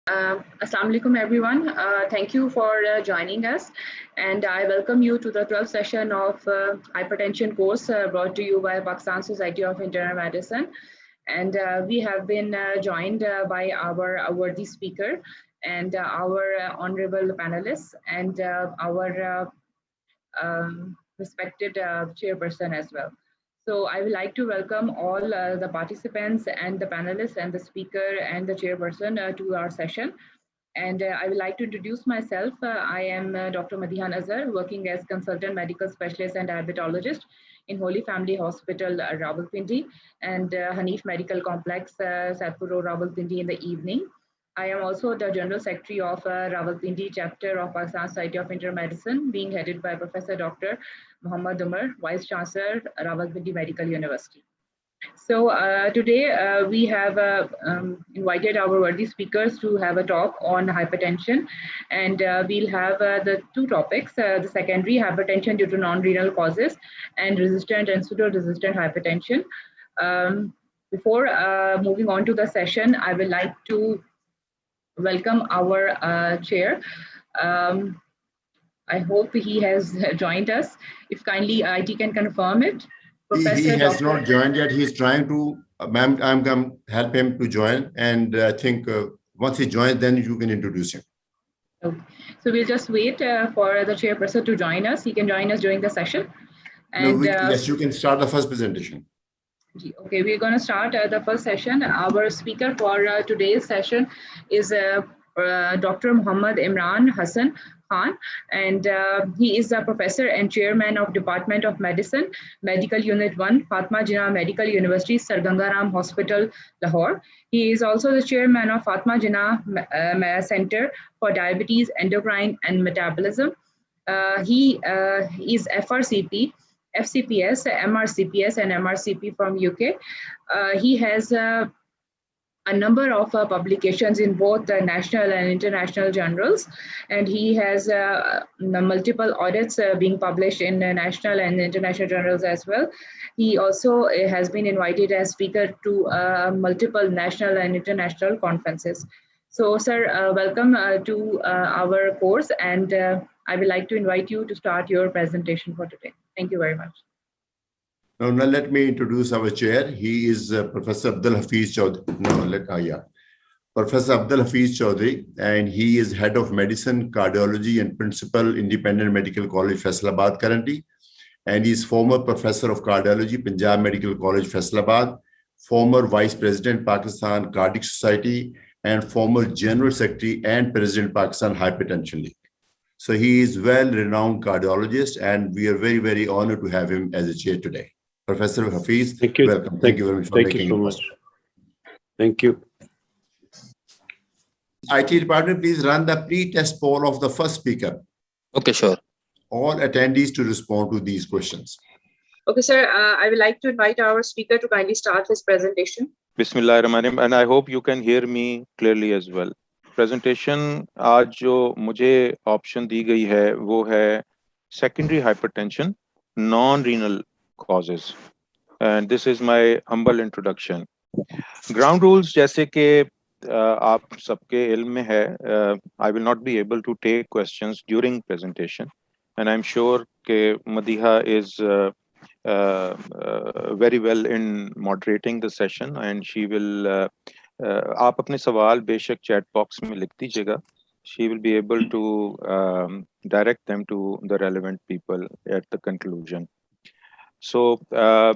Assalamu alaikum everyone. Thank you for joining us, and I welcome you to the 12th session of Hypertension Course brought to you by Pakistan Society of Internal Medicine. And we have been joined by our worthy speaker and our honorable panelists and our respected chairperson as well. So I would like to welcome all the participants and the panelists and the speaker and the chairperson to our session. And I would like to introduce myself. I am Dr. Madiha Nazar, working as consultant medical specialist and diabetologist in Holy Family Hospital, Rawalpindi, and Hanif Medical Complex, Satpur Road, Rawalpindi in the evening. I am also the General Secretary of Rawalpindi chapter of Pakistan Society of Internal Medicine, being headed by Professor Dr. Muhammad Umar, Vice Chancellor, Rawalpindi Medical University. So today we have invited our worthy speakers to have a talk on hypertension, and we'll have the two topics, the secondary hypertension due to non-renal causes and resistant and pseudo-resistant hypertension. Before moving on to the session, I would like to welcome our chair. I hope he has joined us. If kindly IT can confirm it. He has not joined yet. He's trying to, ma'am, I'm going to help him to join. And I think once he joins, then you can introduce him. Okay. So we'll just wait for the chairperson to join us. He can join us during the session. And, yes, you can start the first presentation. Okay, we're going to start the first session. Our speaker for today's session is Dr. Muhammad Imran Hassan Khan, and he is a professor and chairman of Department of Medicine, Medical Unit 1, Fatma Jinnah Medical University, Sir Ganga Ram Hospital, Lahore. He is also the chairman of Fatma Jinnah Center for Diabetes, Endocrine and Metabolism. He is FRCP, FCPS, MRCPS and MRCP from UK. He has a number of publications in both the national and international journals, and he has multiple audits being published in national and international journals as well. He also has been invited as speaker to multiple national and international conferences. So, sir, welcome to our course, and I would like to invite you to start your presentation for today. Thank you very much. Now let me introduce our chair. He is Professor Abdul Hafiz Chaudhry. Professor Abdul Hafiz Chaudhry, and he is Head of Medicine, Cardiology, and Principal, Independent Medical College, Faisalabad currently. And he is former Professor of Cardiology, Punjab Medical College, Faisalabad, former Vice President, Pakistan Cardiac Society, and former General Secretary and President, Pakistan Hypertension League. So he is well-renowned cardiologist, and we are very, very honored to have him as a chair today. Professor Hafiz, thank you. Welcome. Thank you very much for making so much. Thank you. IT department, please run the pre-test poll of the first speaker. Okay, sure. All attendees to respond to these questions. Okay, sir. I would like to invite our speaker to kindly start his presentation. Bismillahirrahmanirrahim, and I hope you can hear me clearly as well. Presentation आज जो मुझे option दी गई है वो है secondary hypertension, non-renal causes, and this is my humble introduction. Ground rules जैसे कि आप सबके इल्म में है, I will not be able to take questions during presentation, and I'm sure कि Madiha is very well in moderating the session, and she will आप अपने सवाल बेशक चैट बॉक्स में लिख दीजिएगा. She will be able to direct them to the relevant people at the conclusion. So the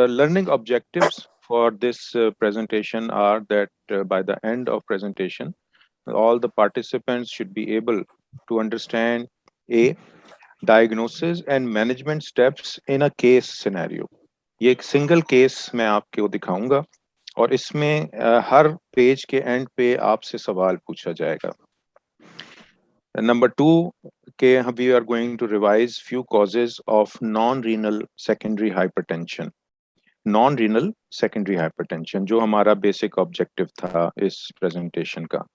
learning objectives for this presentation are that by the end of presentation, all the participants should be able to understand A, diagnosis and management steps in a case scenario. ये एक single case मैं आपको दिखाऊंगा, और इसमें हर page के and पे आपसे सवाल पूछा जाएगा. Number 2, we are going to revise few causes of non-renal secondary hypertension. Non-renal secondary hypertension, जो हमारा basic objective था इस presentation का.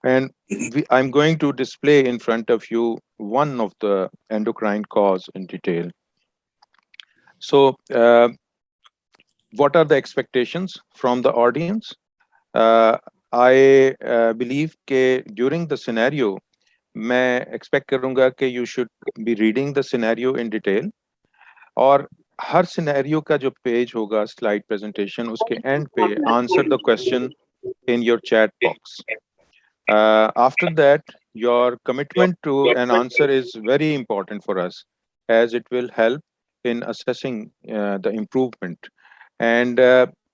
And I'm going to display in front of you one of the endocrine cause in detail. So, what are the expectations from the audience? I believe कि during the scenario, मैं expect करूँगा कि you should be reading the scenario in detail, और हर scenario का जो page होगा slide presentation, उसके end पे answer the question in your chat box. After that, your commitment to an answer is very important for us, as it will help in assessing the improvement. And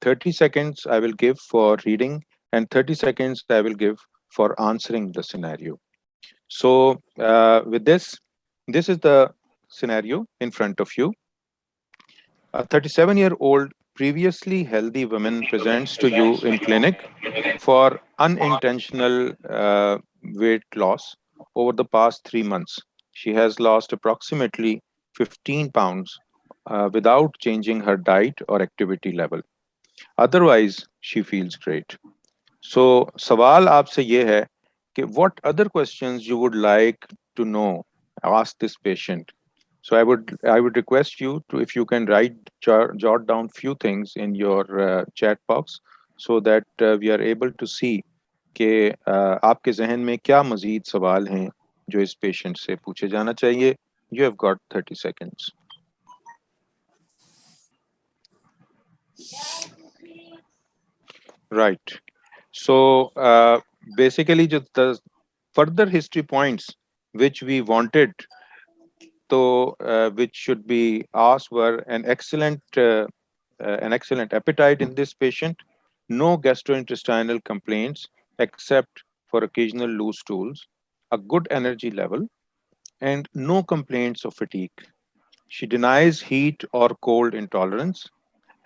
30 seconds I will give for reading, and 30 seconds I will give for answering the scenario. So with this is the scenario in front of you. A 37-year-old previously healthy woman presents to you in clinic for unintentional weight loss over the past 3 months. She has lost approximately 15 pounds without changing her diet or activity level. Otherwise, she feels great. So, सवाल आपसे ये है कि what other questions you would like to know, ask this patient. So I would request you to, if you can jot down few things in your chat box, so that we are able to see कि आपके जहन में क्या मजीद सवाल हैं जो इस patient से पूछे जाना चाहिए. You have got 30 seconds. Right. So basically, just the further history points which we wanted to, which should be asked, were an excellent appetite in this patient, no gastrointestinal complaints except for occasional loose stools, a good energy level, and no complaints of fatigue. She denies heat or cold intolerance,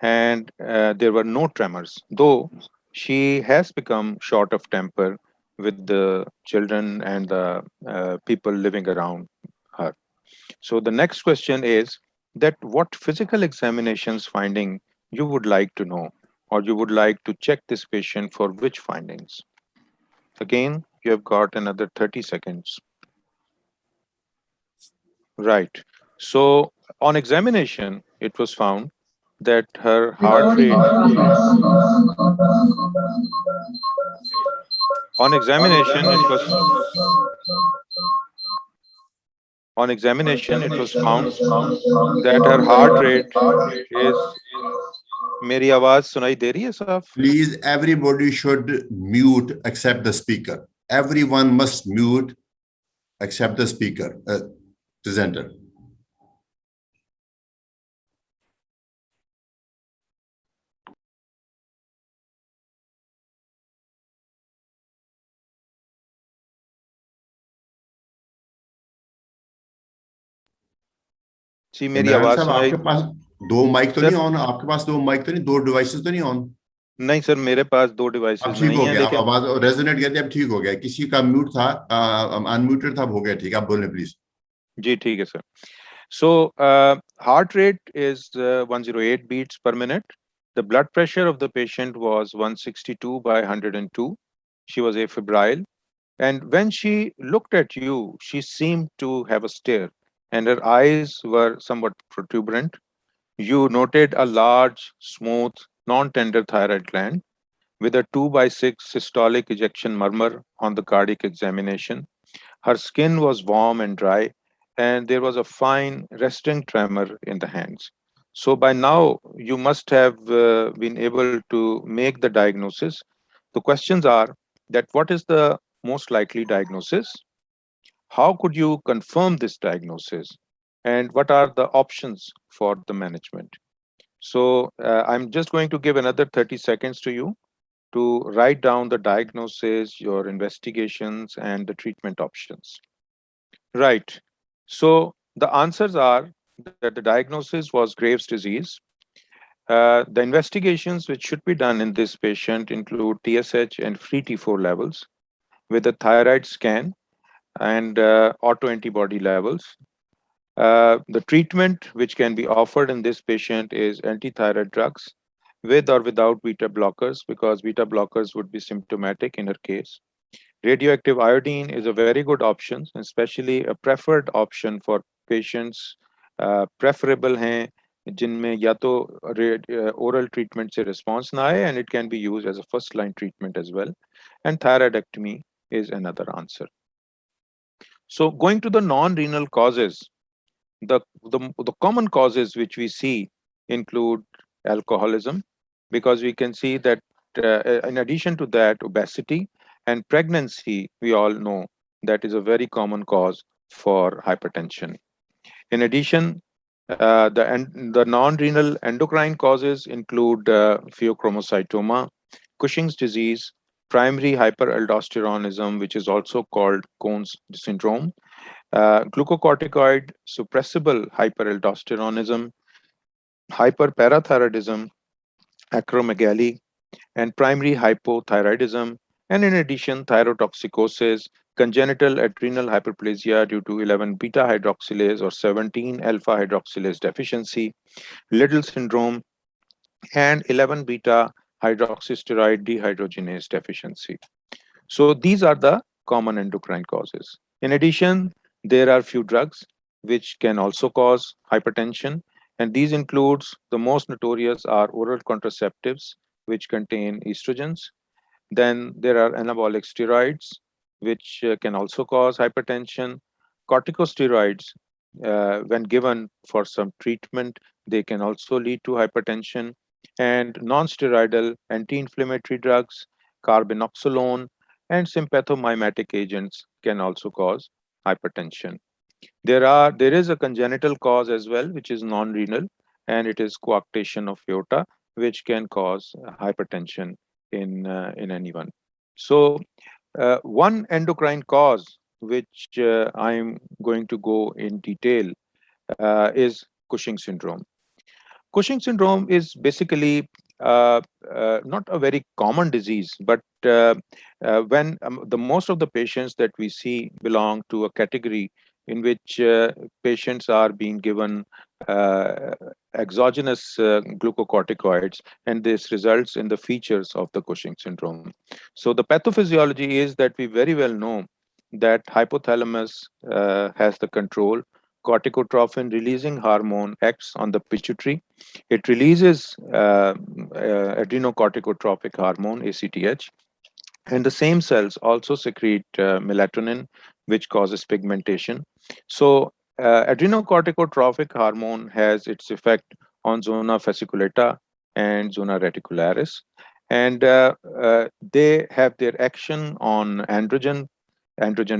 and there were no tremors, though she has become short of temper with the children and the people living around her. So the next question is that what physical examinations finding you would like to know, or you would like to check this patient for which findings? Again, you have got another 30 seconds. Right. So on examination, it was found that her heart rate, on examination, it was found that her heart rate is, मेरी आवाज सुनाई दे रही है साहब? Please, everybody should mute except the speaker. Everyone must mute except the speaker, presenter. जी मेरी आवाज सुनाई? आपके पास दो माइक तो नहीं ऑन? आपके पास दो माइक तो नहीं, दो डिवाइसेस तो नहीं ऑन? नहीं सर, मेरे पास दो डिवाइसेस नहीं है, लेकिन आवाज रेजोनेट करती है, अब ठीक हो गया. किसी का म्यूट था, अनम्यूटेड था, हो गया ठीक. आप बोलें प्लीज. जी ठीक है sir. So heart rate is 108 beats per minute. The blood pressure of the patient was 162/102. She was afebrile, and when she looked at you, she seemed to have a stare, and her eyes were somewhat protuberant. You noted a large, smooth, non-tender thyroid gland with a 2/6 systolic ejection murmur on the cardiac examination. Her skin was warm and dry, and there was a fine resting tremor in the hands. So by now, you must have been able to make the diagnosis. The questions are that what is the most likely diagnosis? How could you confirm this diagnosis? And what are the options for the management? So I'm just going to give another 30 seconds to you to write down the diagnosis, your investigations, and the treatment options. Right. So the answers are that the diagnosis was Graves' disease. The investigations which should be done in this patient include TSH and free T4 levels with a thyroid scan and autoantibody levels. The treatment which can be offered in this patient is antithyroid drugs with or without beta blockers, because beta blockers would be symptomatic in her case. Radioactive iodine is a very good option, especially a preferred option for patients preferable hain जिनमें या तो oral treatment से response ना आए, and it can be used as a first line treatment as well. And thyroidectomy is another answer. So going to the non-renal causes, the common causes which we see include alcoholism, because we can see that in addition to that, obesity and pregnancy, we all know that is a very common cause for hypertension. In addition, the non-renal endocrine causes include pheochromocytoma, Cushing's disease, primary hyperaldosteronism, which is also called Cohen's syndrome, glucocorticoid suppressible hyperaldosteronism, hyperparathyroidism, acromegaly, and primary hypothyroidism, and in addition, thyrotoxicosis, congenital adrenal hyperplasia due to 11 beta hydroxylase or 17 alpha hydroxylase deficiency, Liddle syndrome, and 11 beta hydroxysteroid dehydrogenase deficiency. So these are the common endocrine causes. In addition, there are few drugs which can also cause hypertension, and these includes the most notorious are oral contraceptives which contain estrogens. Then there are anabolic steroids which can also cause hypertension. Corticosteroids, when given for some treatment, they can also lead to hypertension. And non-steroidal anti-inflammatory drugs, carbinoxolone, and sympathomimetic agents can also cause hypertension. There is a congenital cause as well, which is non-renal, and it is coarctation of aorta, which can cause hypertension in anyone. So one endocrine cause which I'm going to go in detail is Cushing syndrome. Cushing syndrome is basically not a very common disease, but when the most of the patients that we see belong to a category in which patients are being given uh, exogenous glucocorticoids, and this results in the features of the Cushing syndrome. So the pathophysiology is that we very well know that hypothalamus has the control. Corticotrophin releasing hormone acts on the pituitary. It releases adrenocorticotropic hormone, ACTH, and the same cells also secrete melatonin, which causes pigmentation. So, adrenocorticotropic hormone has its effect on zona fasciculata and zona reticularis, and they have their action on androgen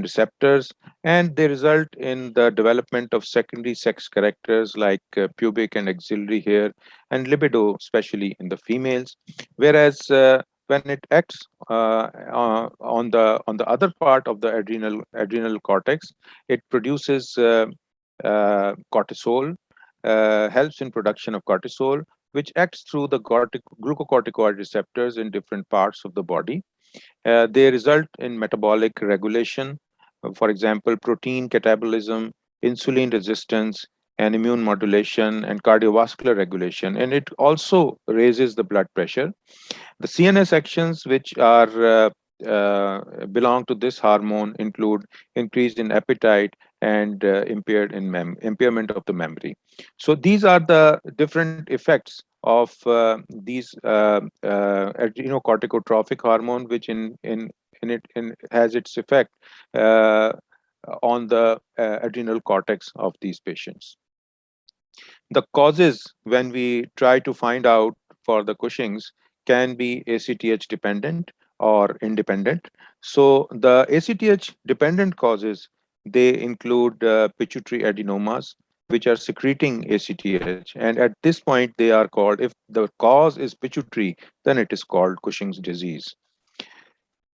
receptors, and they result in the development of secondary sex characters like pubic and axillary hair and libido, especially in the females. Whereas when it acts on the other part of the adrenal cortex, it produces cortisol, helps in production of cortisol, which acts through the glucocorticoid receptors in different parts of the body. They result in metabolic regulation, for example, protein catabolism, insulin resistance, and immune modulation and cardiovascular regulation. And it also raises the blood pressure. The CNS actions which are belong to this hormone include increase in appetite and impairment of the memory. So these are the different effects of these adrenocorticotropic hormone, which in has its effect uh, on the adrenal cortex of these patients. The causes, when we try to find out for the Cushing's, can be ACTH dependent or independent. So the ACTH dependent causes, they include pituitary adenomas, which are secreting ACTH. And at this point, they are called, if the cause is pituitary, then it is called Cushing's disease.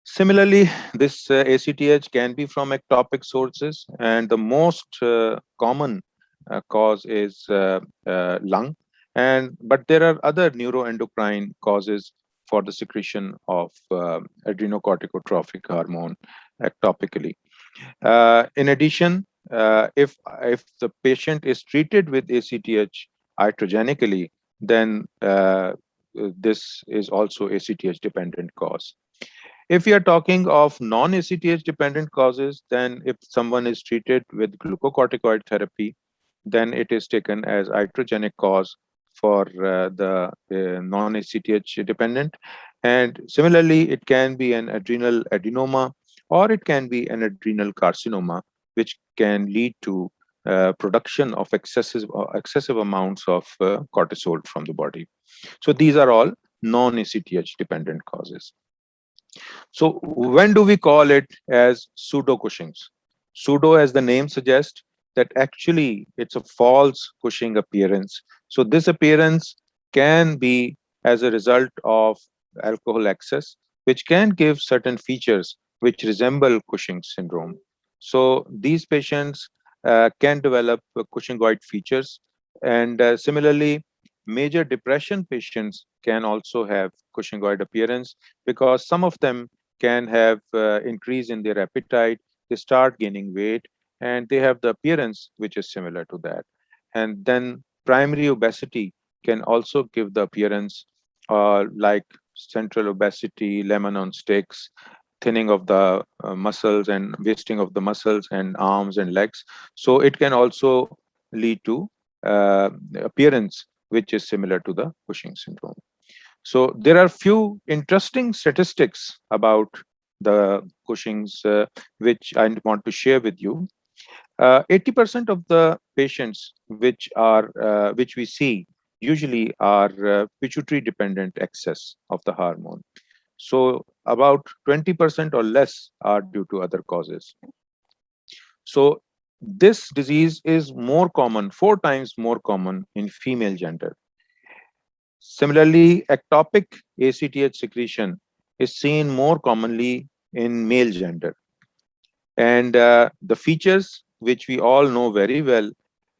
Similarly, this ACTH can be from ectopic sources, and the most common cause is lung. And but there are other neuroendocrine causes for the secretion of adrenocorticotropic hormone ectopically. In addition, if the patient is treated with ACTH iatrogenically, then this is also ACTH dependent cause. If we are talking of non-ACTH dependent causes, then if someone is treated with glucocorticoid therapy, then it is taken as iatrogenic cause for the non-ACTH dependent. And similarly, it can be an adrenal adenoma, or it can be an adrenal carcinoma, which can lead to production of excessive amounts of cortisol from the body. So these are all non-ACTH dependent causes. So when do we call it as pseudo-Cushing's? Pseudo, as the name suggests, that actually it's a false Cushing appearance. So this appearance can be as a result of alcohol excess, which can give certain features which resemble Cushing syndrome. So these patients can develop Cushingoid features. And similarly, major depression patients can also have Cushingoid appearance, because some of them can have increase in their appetite, they start gaining weight, and they have the appearance which is similar to that. And then primary obesity can also give the appearance like central obesity, lemon on sticks, thinning of the muscles and wasting of the muscles and arms and legs. So it can also lead to appearance which is similar to the Cushing syndrome. So there are few interesting statistics about the Cushing's which I want to share with you. 80% of the patients which we see usually are pituitary dependent excess of the hormone. So about 20% or less are due to other causes. So this disease is more common, 4 times more common in female gender. Similarly, ectopic ACTH secretion is seen more commonly in male gender. And the features which we all know very well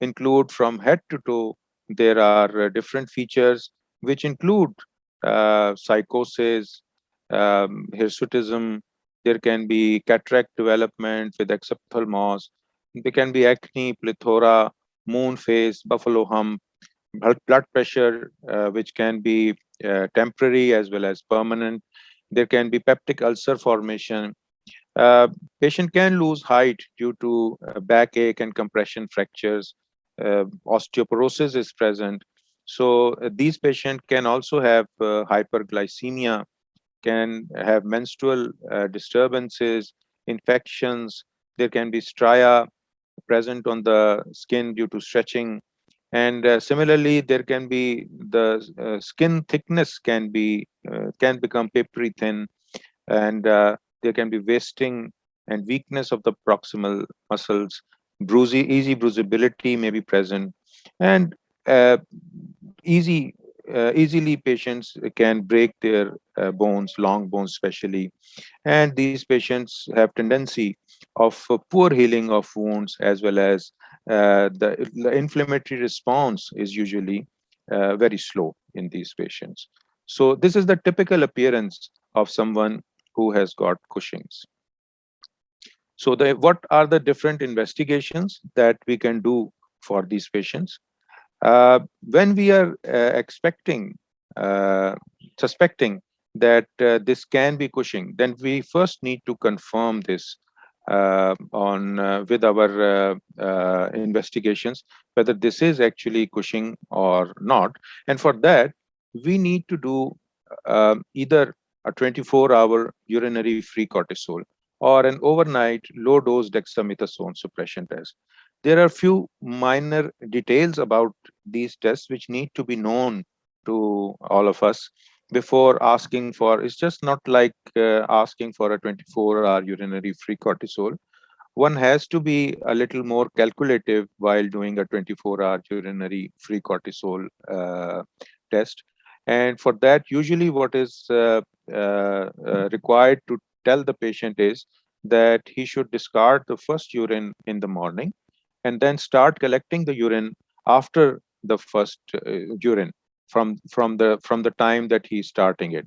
include from head to toe. There are different features which include psychosis, hirsutism. There can be cataract development with exophthalmos. There can be acne, plethora, moon face, buffalo hump, blood pressure, which can be temporary as well as permanent. There can be peptic ulcer formation. Patient can lose height due to backache and compression fractures. Osteoporosis is present. So these patients can also have hyperglycemia, can have menstrual disturbances, infections. There can be stria present on the skin due to stretching. And similarly, there can be the skin thickness can become papery thin, and there can be wasting and weakness of the proximal muscles. Easy bruisability may be present, and uh, easily patients can break their bones, long bones especially, and these patients have tendency of poor healing of wounds, as well as the inflammatory response is usually very slow in these patients. So this is the typical appearance of someone who has got Cushing's. So what are the different investigations that we can do for these patients? When we are suspecting that this can be Cushing, then we first need to confirm this with our investigations, whether this is actually Cushing or not. And for that, we need to do either a 24-hour urinary free cortisol or an overnight low-dose dexamethasone suppression test. There are few minor details about these tests which need to be known to all of us before asking for. It's just not like asking for a 24-hour urinary free cortisol. One has to be a little more calculative while doing a 24-hour urinary free cortisol test. And for that, usually what is required to tell the patient is that he should discard the first urine in the morning and then start collecting the urine after the first urine from the time that he's starting it.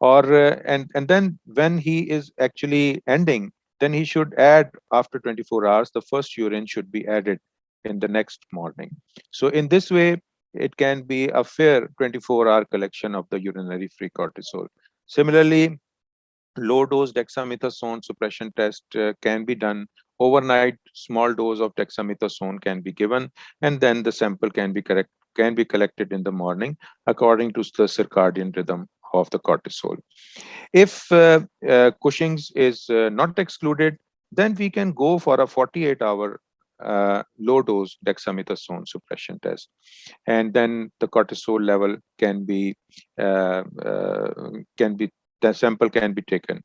Or and then when he is actually ending, then he should add after 24 hours, the first urine should be added in the next morning. So in this way, it can be a fair 24-hour collection of the urinary free cortisol. Similarly, low dose dexamethasone suppression test can be done overnight small dose of dexamethasone can be given, and then the sample can be collected in the morning according to the circadian rhythm of the cortisol. If Cushing's is not excluded, then we can go for a 48-hour low dose dexamethasone suppression test, and then the cortisol level uh, uh, can be the sample can be taken.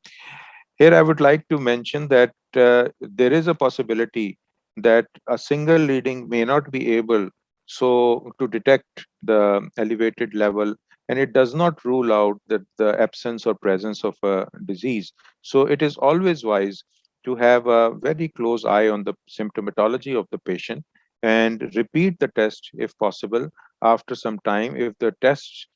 Here I would like to mention that there is a possibility that a single reading may not be able to detect the elevated level, and it does not rule out that the absence or presence of a disease. So it is always wise to have a very close eye on the symptomatology of the patient and repeat the test if possible after some time if the test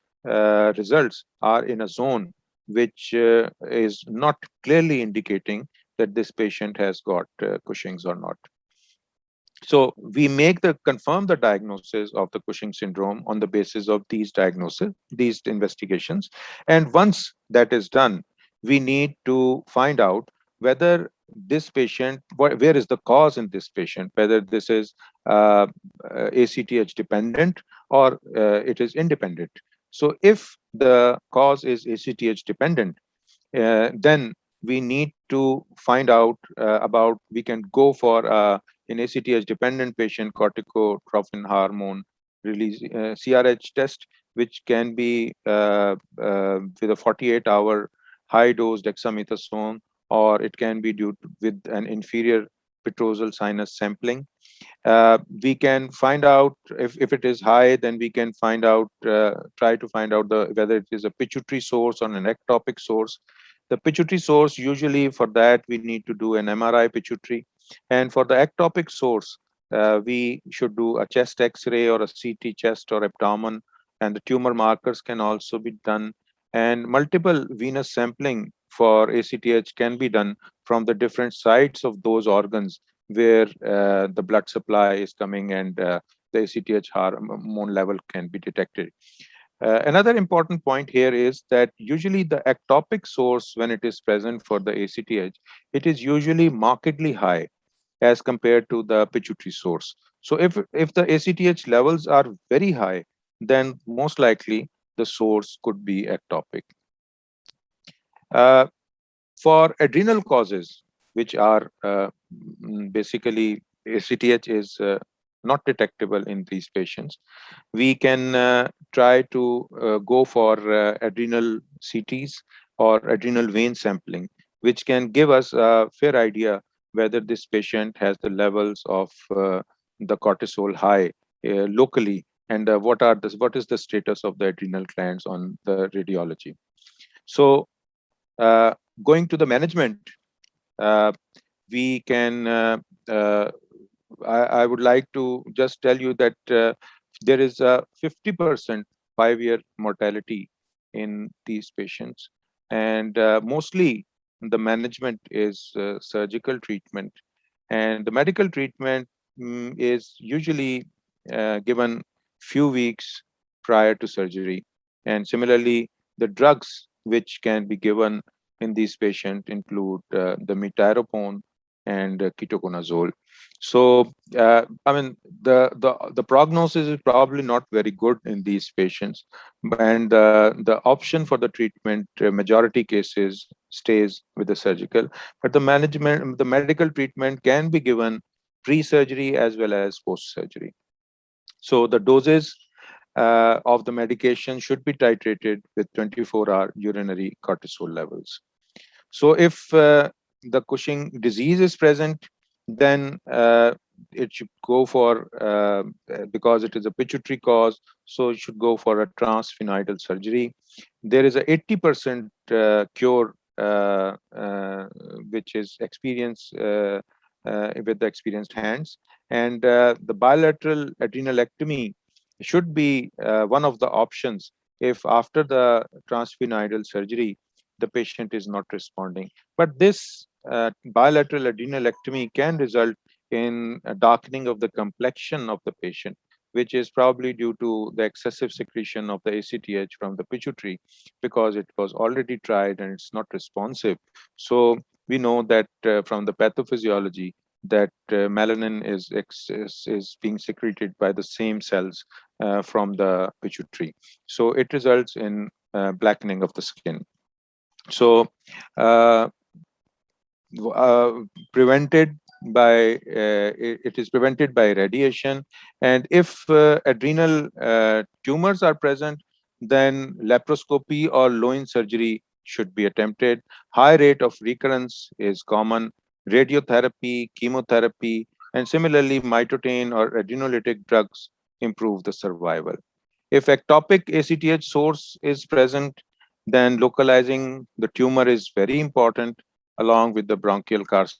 results are in a zone which is not clearly indicating that this patient has got Cushing's or not. So we confirm the diagnosis of the Cushing syndrome on the basis of these these investigations. And once that is done, we need to find out whether this patient, where is the cause in this patient, whether this is ACTH dependent or it is independent. So if the cause is ACTH dependent, then we need to find out we can go for in ACTH dependent patient corticotrophin hormone release CRH test, which can be with a 48-hour high dose dexamethasone, or it can be with an inferior petrosal sinus sampling. We can find out if it is high, then we can try to find out whether it is a pituitary source or an ectopic source. The pituitary source, usually for that, we need to do an MRI pituitary. And for the ectopic source, we should do a chest X-ray or a CT chest or abdomen, and the tumor markers can also be done. And multiple venous sampling for ACTH can be done from the different sites of those organs where the blood supply is coming, and the ACTH hormone level can be detected. Another important point here is that usually the ectopic source, when it is present for the ACTH, it is usually markedly high as compared to the pituitary source. So if the ACTH levels are very high, then most likely the source could be ectopic. For adrenal causes, which are basically ACTH is not detectable in these patients, we can try to go for adrenal CTs or adrenal vein sampling, which can give us a fair idea whether this patient has the levels of the cortisol high locally, and what is the status of the adrenal glands on the radiology. So going to the management, we can I would like to just tell you that there is a 50% 5-year mortality in these patients, and mostly the management is surgical treatment, and the medical treatment is usually given few weeks prior to surgery. And similarly, the drugs which can be given in these patients include the metiropone and ketoconazole. So, I mean, the prognosis is probably not very good in these patients, and the option for the treatment, majority cases, stays with the surgical. But the medical treatment can be given pre-surgery as well as post-surgery. So the doses of the medication should be titrated with 24-hour urinary cortisol levels. So if the Cushing disease is present, then it should go for, because it is a pituitary cause, so it should go for a transsphenoidal surgery. There is a 80% cure, which is experienced with the experienced hands. And the bilateral adrenalectomy should be one of the options if after the transsphenoidal surgery, the patient is not responding. But this bilateral adrenalectomy can result in a darkening of the complexion of the patient, which is probably due to the excessive secretion of the ACTH from the pituitary, because it was already tried and it's not responsive. So we know that from the pathophysiology, that melanin is being secreted by the same cells from the pituitary. So it results in blackening of the skin. So uh, prevented by it is prevented by radiation, and if adrenal tumors are present, then laparoscopy or loin surgery should be attempted. High rate of recurrence is common. Radiotherapy, chemotherapy, and similarly mitotain or adrenolytic drugs improve the survival. If ectopic ACTH source is present, then localizing the tumor is very important along with the bronchial carcinoma.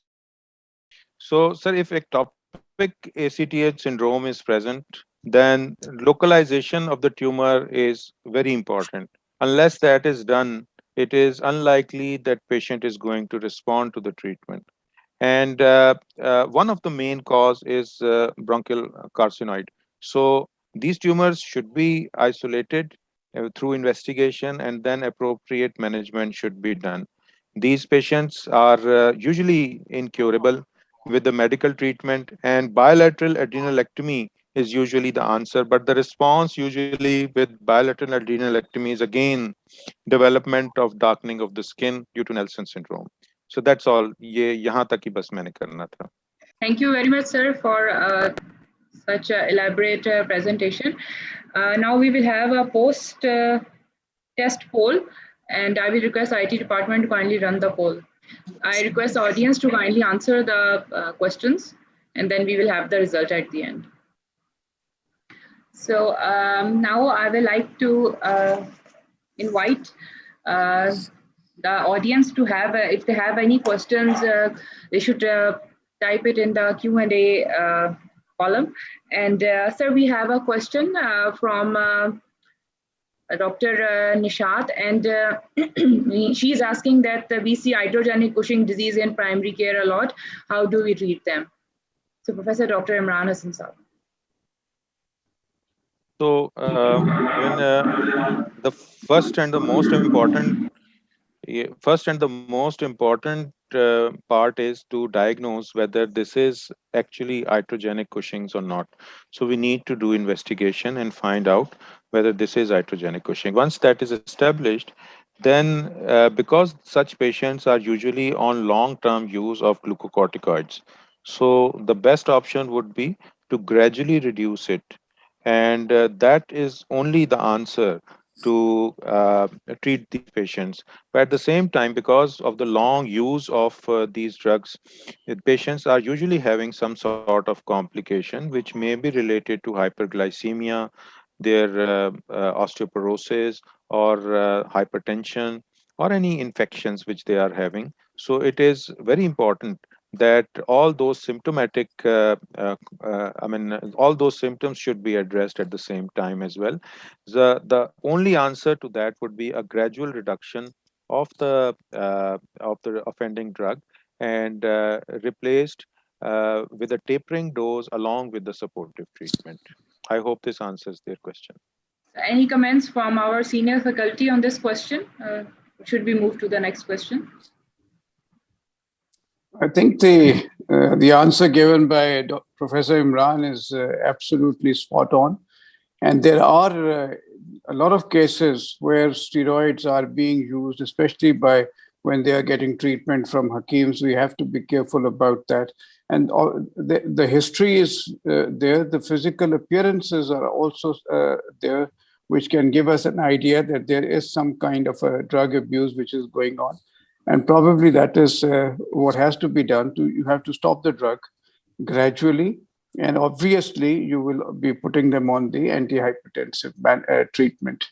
So, sir, if ectopic ACTH syndrome is present, then localization of the tumor is very important. Unless that is done, it is unlikely that patient is going to respond to the treatment. And one of the main cause is bronchial carcinoid. So these tumors should be isolated through investigation, and then appropriate management should be done. These patients are usually incurable with the medical treatment, and bilateral adrenalectomy is usually the answer. But the response usually with bilateral adrenalectomy is again development of darkening of the skin due to Nelson syndrome. So that's all. ये यहाँ तक ही बस मैंने करना था. Thank you very much, sir, for such an elaborate presentation. Now we will have a post-test poll, and I will request IT department to kindly run the poll. I request the audience to kindly answer the questions, and then we will have the result at the end. So now I would like to invite the audience to have, if they have any questions, they should type it in the Q&A column. And sir, we have a question from Dr. Nishat, and she is asking that we see iatrogenic Cushing disease in primary care a lot. How do we treat them? So Professor Dr. Imran Hassan Saab. So the first and the most important part is to diagnose whether this is actually iatrogenic Cushing's or not. So we need to do investigation and find out whether this is iatrogenic Cushing. Once that is established, then because such patients are usually on long-term use of glucocorticoids, so the best option would be to gradually reduce it, and that is only the answer to treat these patients. But at the same time, because of the long use of these drugs, patients are usually having some sort of complication which may be related to hyperglycemia, their osteoporosis, or hypertension, or any infections which they are having. So it is very important that all those symptomatic, all those symptoms should be addressed at the same time as well. The only answer to that would be a gradual reduction of the offending drug, and replaced with a tapering dose along with the supportive treatment. I hope this answers their question. Any comments from our senior faculty on this question? Should we move to the next question? I think the answer given by Professor Imran is absolutely spot on. And there are a lot of cases where steroids are being used, especially when they are getting treatment from Hakims. We have to be careful about that. And the history is there. The physical appearances are also there, which can give us an idea that there is some kind of a drug abuse which is going on. And probably that is what has to be done. You have to stop the drug gradually. And obviously, you will be putting them on the antihypertensive treatment.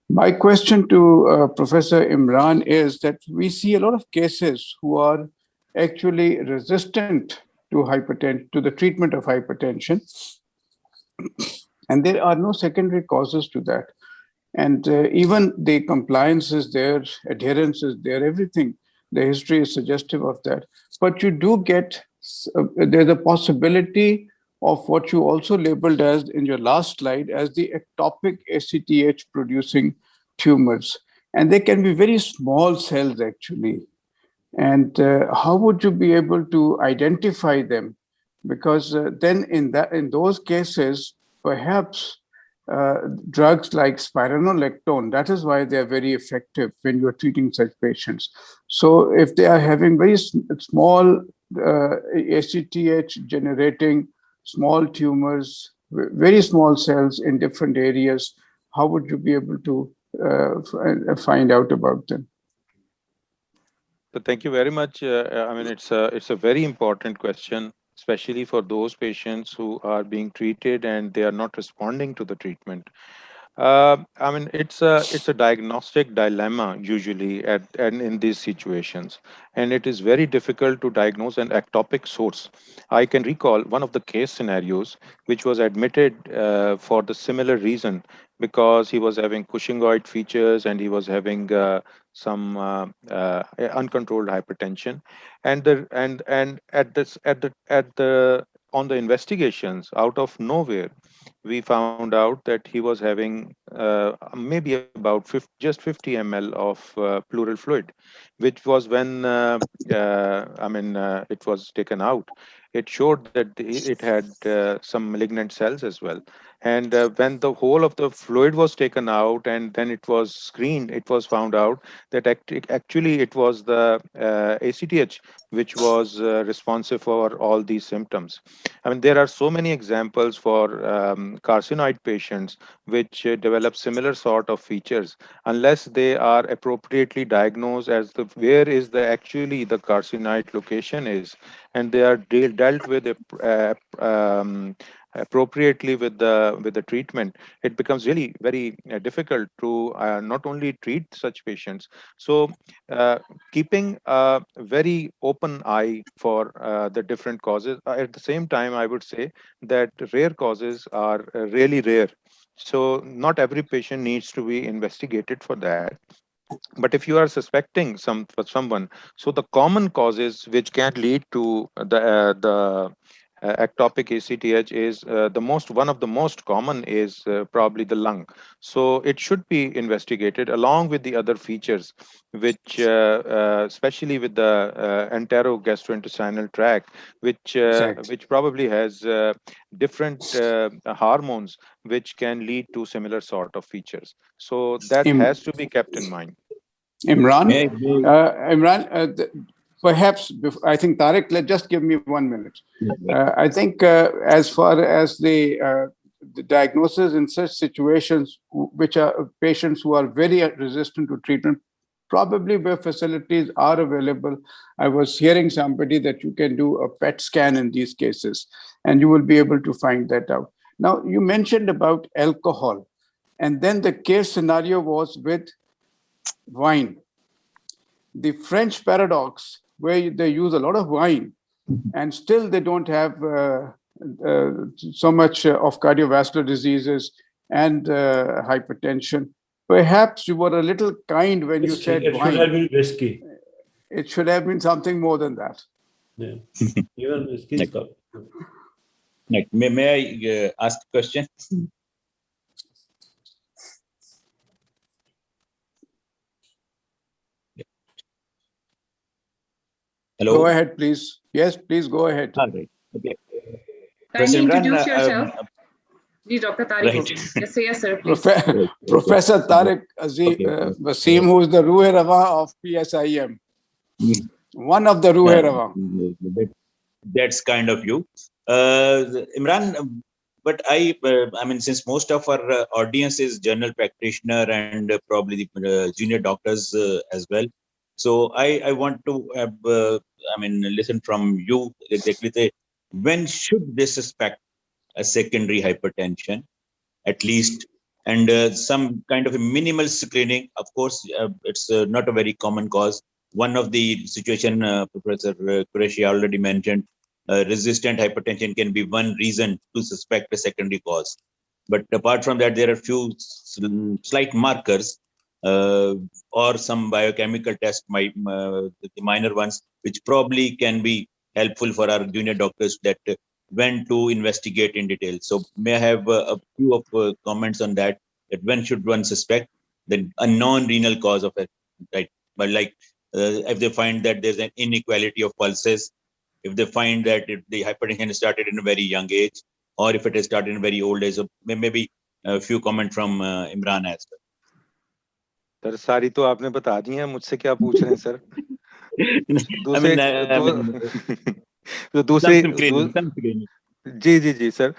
My question to Professor Imran is that we see a lot of cases who are actually resistant to the treatment of hypertension. And there are no secondary causes to that. And even the compliance is there, adherence is there, everything. The history is suggestive of that. But you do get, there's a possibility of what you also labeled as in your last slide as the ectopic ACTH producing tumors. And they can be very small cells actually. And how would you be able to identify them? Because then in those cases, perhaps drugs like spironolactone, that is why they are very effective when you're treating such patients. So if they are having very small ACTH generating small tumors, very small cells in different areas, how would you be able to find out about them? So thank you very much. I mean, it's a very important question, especially for those patients who are being treated and they are not responding to the treatment. I mean, it's a diagnostic dilemma usually and in these situations, and it is very difficult to diagnose an ectopic source. I can recall one of the case scenarios which was admitted for the similar reason because he was having Cushingoid features and he was having some uncontrolled hypertension, and at the on the investigations out of nowhere we found out that he was having maybe about just 50 ml of pleural fluid, which was when it was taken out. It showed that it had some malignant cells as well. And when the whole of the fluid was taken out and then it was screened, it was found out that actually it was the ACTH which was responsive for all these symptoms. I mean, there are so many examples for carcinoid patients which develop similar sort of features unless they are appropriately diagnosed as the where is the actually the carcinoid location is, and they are dealt with appropriately with the treatment. It becomes really very difficult to not only treat such patients. So keeping a very open eye for the different causes. At the same time, I would say that rare causes are really rare. So not every patient needs to be investigated for that. But if you are suspecting someone, so the common causes which can lead to the ectopic ACTH is the most one of the most common is probably the lung. So it should be investigated along with the other features, which especially with the enterogastrointestinal tract, Exactly. which probably has different hormones which can lead to similar sort of features. So that Im- has to be kept in mind. Imran, May perhaps I think Tariq, just give me 1 minute. I, I think as far as the diagnosis in such situations, which are patients who are very resistant to treatment, probably where facilities are available. I was hearing somebody that you can do a PET scan in these cases, and you will be able to find that out. Now, you mentioned about alcohol, and then the case scenario was with wine. The French paradox, where they use a lot of wine and still they don't have so much of cardiovascular diseases and hypertension. Perhaps you were a little kind when you said It should have wine. been whiskey. It should have been something more than that. Yeah. Even whiskey is good. may I ask a question? Hello? Go ahead, please. Yes, please go ahead. All right. Okay. Kindly Imran, introduce yourself. Please, Dr. Tariq. Right. Yes, sir, please. Professor Tariq Wasim, who is the Ruhe Rawa of PSIM. One of the Ruhe Rawa. That's kind of you. Imran, but I mean, since most of our audience is general practitioner and probably the junior doctors as well, so I want to I mean, listen from you exactly. When should they suspect a secondary hypertension, at least, and some kind of a minimal screening? Of course, it's not a very common cause. One of the situation Professor Qureshi already mentioned, resistant hypertension can be one reason to suspect a secondary cause. But apart from that, there are few slight markers or some biochemical test, the minor ones, which probably can be helpful for our junior doctors that when to investigate in detail. So may I have a few of comments on that when should one suspect that a non-renal cause of it, right? But like if they find that there's an inequality of pulses, if they find that the hypertension started in a very young age, or if it has started in a very old age. So maybe a few comments from Imran as well. Sir सारी तो आपने बता दी हैं, मुझसे क्या पूछ रहे हैं सर? तो दूसरे जी सर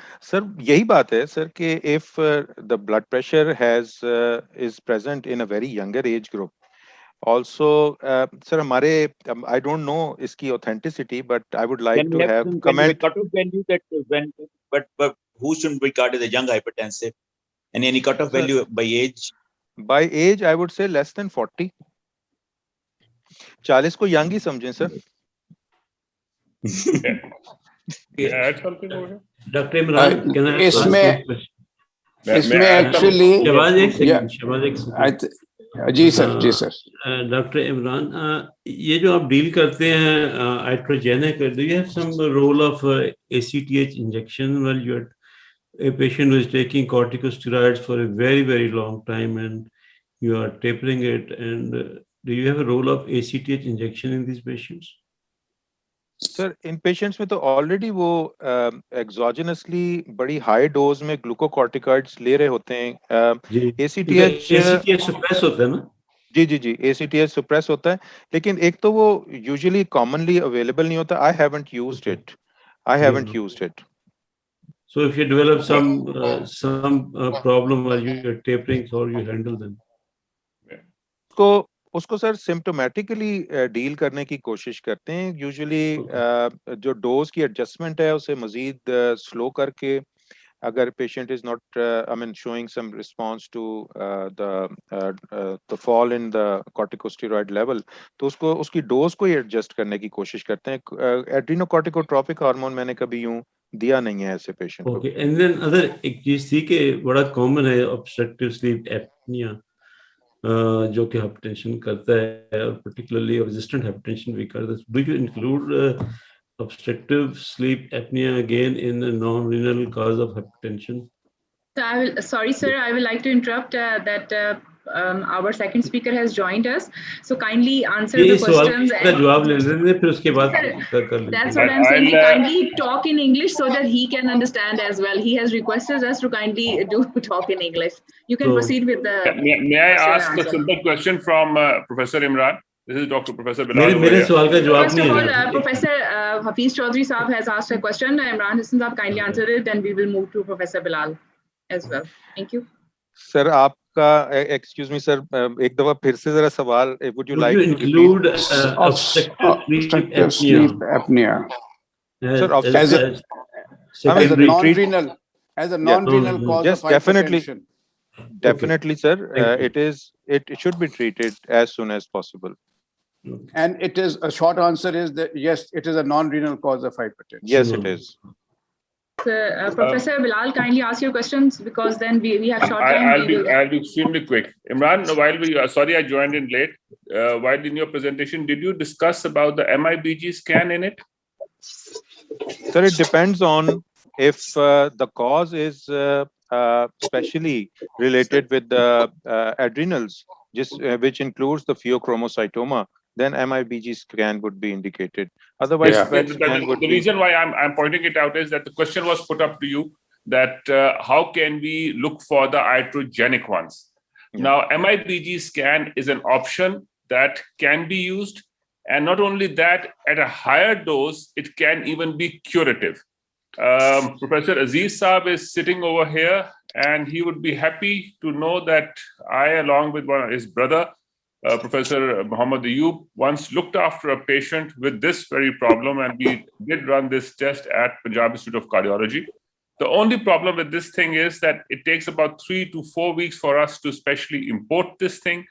यही बात है सर कि if the blood pressure is present in a very younger age group, also sir हमारे I don't know इसकी authenticity, but I would like to have comment. Cutoff value that but who should be regarded as a young hypertensive, and any cutoff value by age? By age, I would say less than 40. 40 को young ही समझें sir. Add something over here? Dr. Imran, can I ask a question? इसमें actually जी sir Dr. Imran, ये जो आप deal करते हैं iatrogenic, do you have some role of ACTH injection while you're a patient who is taking corticosteroids for a very, very long time and you are tapering it, and do you have a role of ACTH injection in these patients? Sir, in patients में तो already वो exogenously बड़ी high dose में glucocorticoids ले रहे होते हैं. ACTH suppress होता है ना? जी ACTH suppress होता है, लेकिन एक तो वो usually commonly available नहीं होता. I haven't used it. So if you develop some problem while you are tapering, how you handle them? उसको सर सिम्टोमेटिकली डील करने की कोशिश करते हैं. यूजुअली जो डोज की एडजस्टमेंट है उसे मजीद स्लो करके, अगर patient is not showing some response to the fall in the corticosteroid level, तो उसको उसकी डोज को ही एडजस्ट करने की कोशिश करते हैं. एड्रीनोकॉर्टिकोट्रोपिक हार्मोन मैंने कभी यूं दिया नहीं है ऐसे पेशेंट को. ओके, एंड देन अदर एक चीज थी कि बड़ा कॉमन है ऑब्स्ट्रक्टिव स्लीप एपनिया, जो कि हाइपरटेंशन करता है, और पर्टिकुलरली रेजिस्टेंट हाइपरटेंशन भी करता है. Do you include obstructive sleep apnea again in the non-renal cause of hypertension? So sorry sir, I would like to interrupt that our second speaker has joined us, so kindly answer the questions. That's what I'm saying. Kindly talk in English so that he can understand as well. He has requested us to kindly talk in English. You can proceed with the. May I ask a simple question from Professor Imran? This is Dr. Professor Bilal. First of all, Professor Hafiz Chaudhry Saab has asked a question. Imran Hassan Saab, kindly answer it, then we will move to Professor Bilal as well. Thank you. Sir, आपका excuse me sir, एक दफा फिर से जरा सवाल, would you like to include obstructive sleep apnea? Sir, as a non-renal cause of hypertension. Definitely, sir. It should be treated as soon as possible. And it is a short answer is that yes, it is a non-renal cause of hypertension. Yes, it is. Professor Bilal, kindly ask your questions, because then we have short time. I'll be extremely quick. Imran, sorry I joined in late. While in your presentation, did you discuss about the MIBG scan in it? Sir, it depends on if the cause is especially related with the adrenals, which includes the pheochromocytoma, then MIBG scan would be indicated. Otherwise, the reason why I'm pointing it out is that the question was put up to you that how can we look for the iatrogenic ones? Yeah. Now, MIBG scan is an option that can be used, and not only that, at a higher dose, it can even be curative. Professor Aziz Saab is sitting over here, and he would be happy to know that I, along with his brother, Professor Muhammad Ayub, once looked after a patient with this very problem, and we did run this test at Punjab Institute of Cardiology. The only problem with this thing is that it takes about 3 to 4 weeks for us to specially import this thing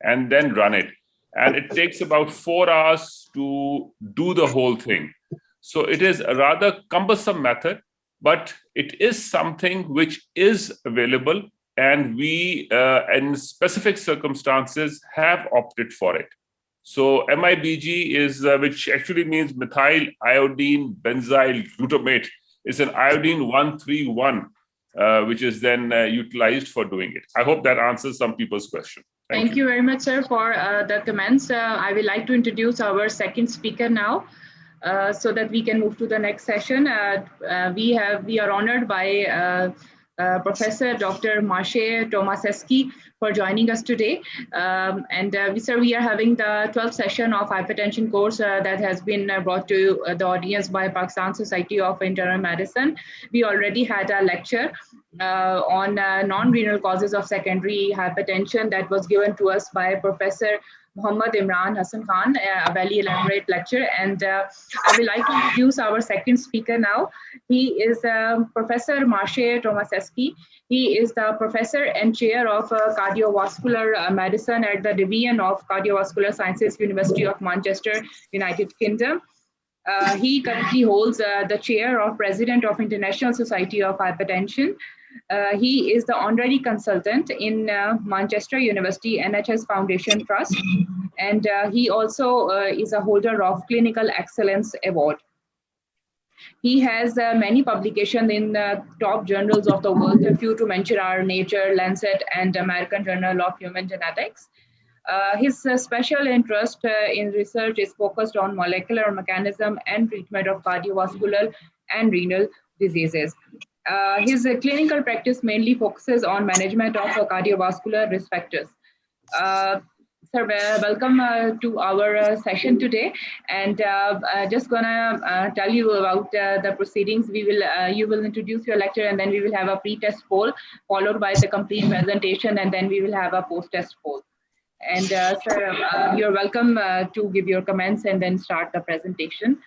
and then run it. And it takes about 4 hours to do the whole thing. So it is a rather cumbersome method, but it is something which is available, and we, in specific circumstances, have opted for it. So MIBG is, which actually means methyl iodine benzyl glutamate, is an iodine 131, which is then utilized for doing it. I hope that answers some people's question. Thank you very much, sir, for the comments. I would like to introduce our second speaker now, so that we can move to the next session. We are honored by Professor Dr. Maciej Tomaszewski for joining us today. Sir, we are having the 12th session of Hypertension Course that has been brought to the audience by Pakistan Society of Internal Medicine. We already had a lecture on non-renal causes of secondary hypertension that was given to us by Professor Muhammad Imran Hassan Khan, a very elaborate lecture. And I would like to introduce our second speaker now. He is Professor Maciej Tomaszewski. He is the professor and chair of cardiovascular medicine at the Division of Cardiovascular Sciences, University of Manchester, United Kingdom. He currently holds the chair of President of International Society of Hypertension. He is the honorary consultant in Manchester University NHS Foundation Trust, and he also is a holder of Clinical Excellence Award. He has many publications in top journals of the world. A few to mention are Nature, Lancet, and American Journal of Human Genetics. His special interest in research is focused on molecular mechanism and treatment of cardiovascular and renal diseases. His clinical practice mainly focuses on management of cardiovascular risk factors. Sir, welcome to our session today, and just gonna tell you about the proceedings. You will introduce your lecture, and then we will have a pre-test poll, followed by the complete presentation, and then we will have a post-test poll. And sir, you're welcome to give your comments and then start the presentation.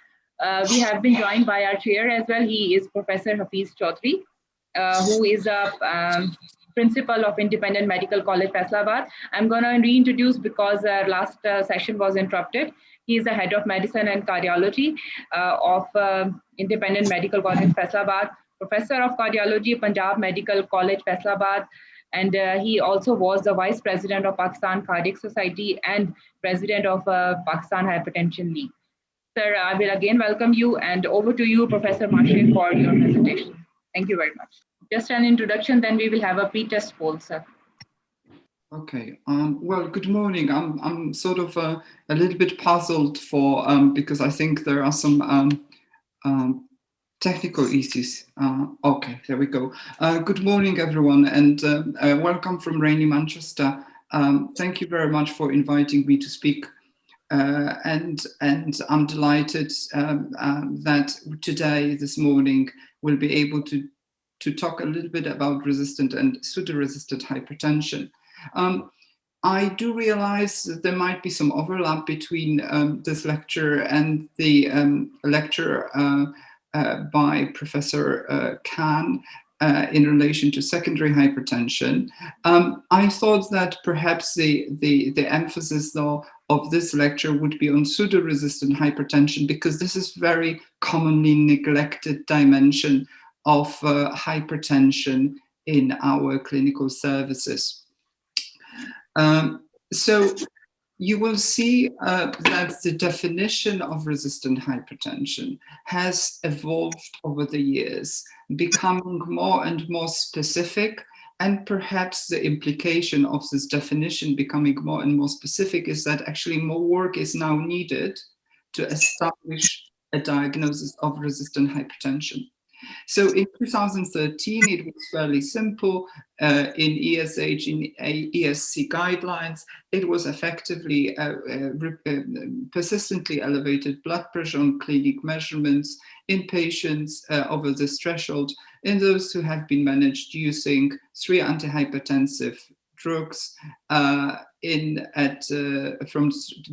We have been joined by our chair as well. He is Professor Hafiz Chaudhry, who is a principal of Independent Medical College, Faisalabad. I'm going to reintroduce because last session was interrupted. He is the head of medicine and cardiology of Independent Medical College, Faisalabad, professor of cardiology, Punjab Medical College, Faisalabad, and he also was the vice president of Pakistan Cardiac Society and president of Pakistan Hypertension League. Sir, I will again welcome you, and over to you, Professor Maciej, for your presentation. Thank you very much. Just an introduction, then we will have a pre-test poll, sir. Okay. Well, good morning. I'm sort of a little bit puzzled for because I think there are some technical issues. Okay, there we go. Good morning, everyone, and welcome from rainy Manchester. Thank you very much for inviting me to speak. And I'm delighted that today, this morning, we'll be able to talk a little bit about resistant and pseudo-resistant hypertension. I do realize that there might be some overlap between this lecture and the lecture by Professor Khan in relation to secondary hypertension. I thought that perhaps the emphasis, though, of this lecture would be on pseudo-resistant hypertension, because this is very commonly neglected dimension of hypertension in our clinical services. So you will see that the definition of resistant hypertension has evolved over the years, becoming more and more specific. And perhaps the implication of this definition becoming more and more specific is that actually more work is now needed to establish a diagnosis of resistant hypertension. So in 2013, it was fairly simple. In ESH, in ESC guidelines, it was effectively persistently elevated blood pressure on clinic measurements in patients over this threshold, in those who have been managed using 3 antihypertensive drugs from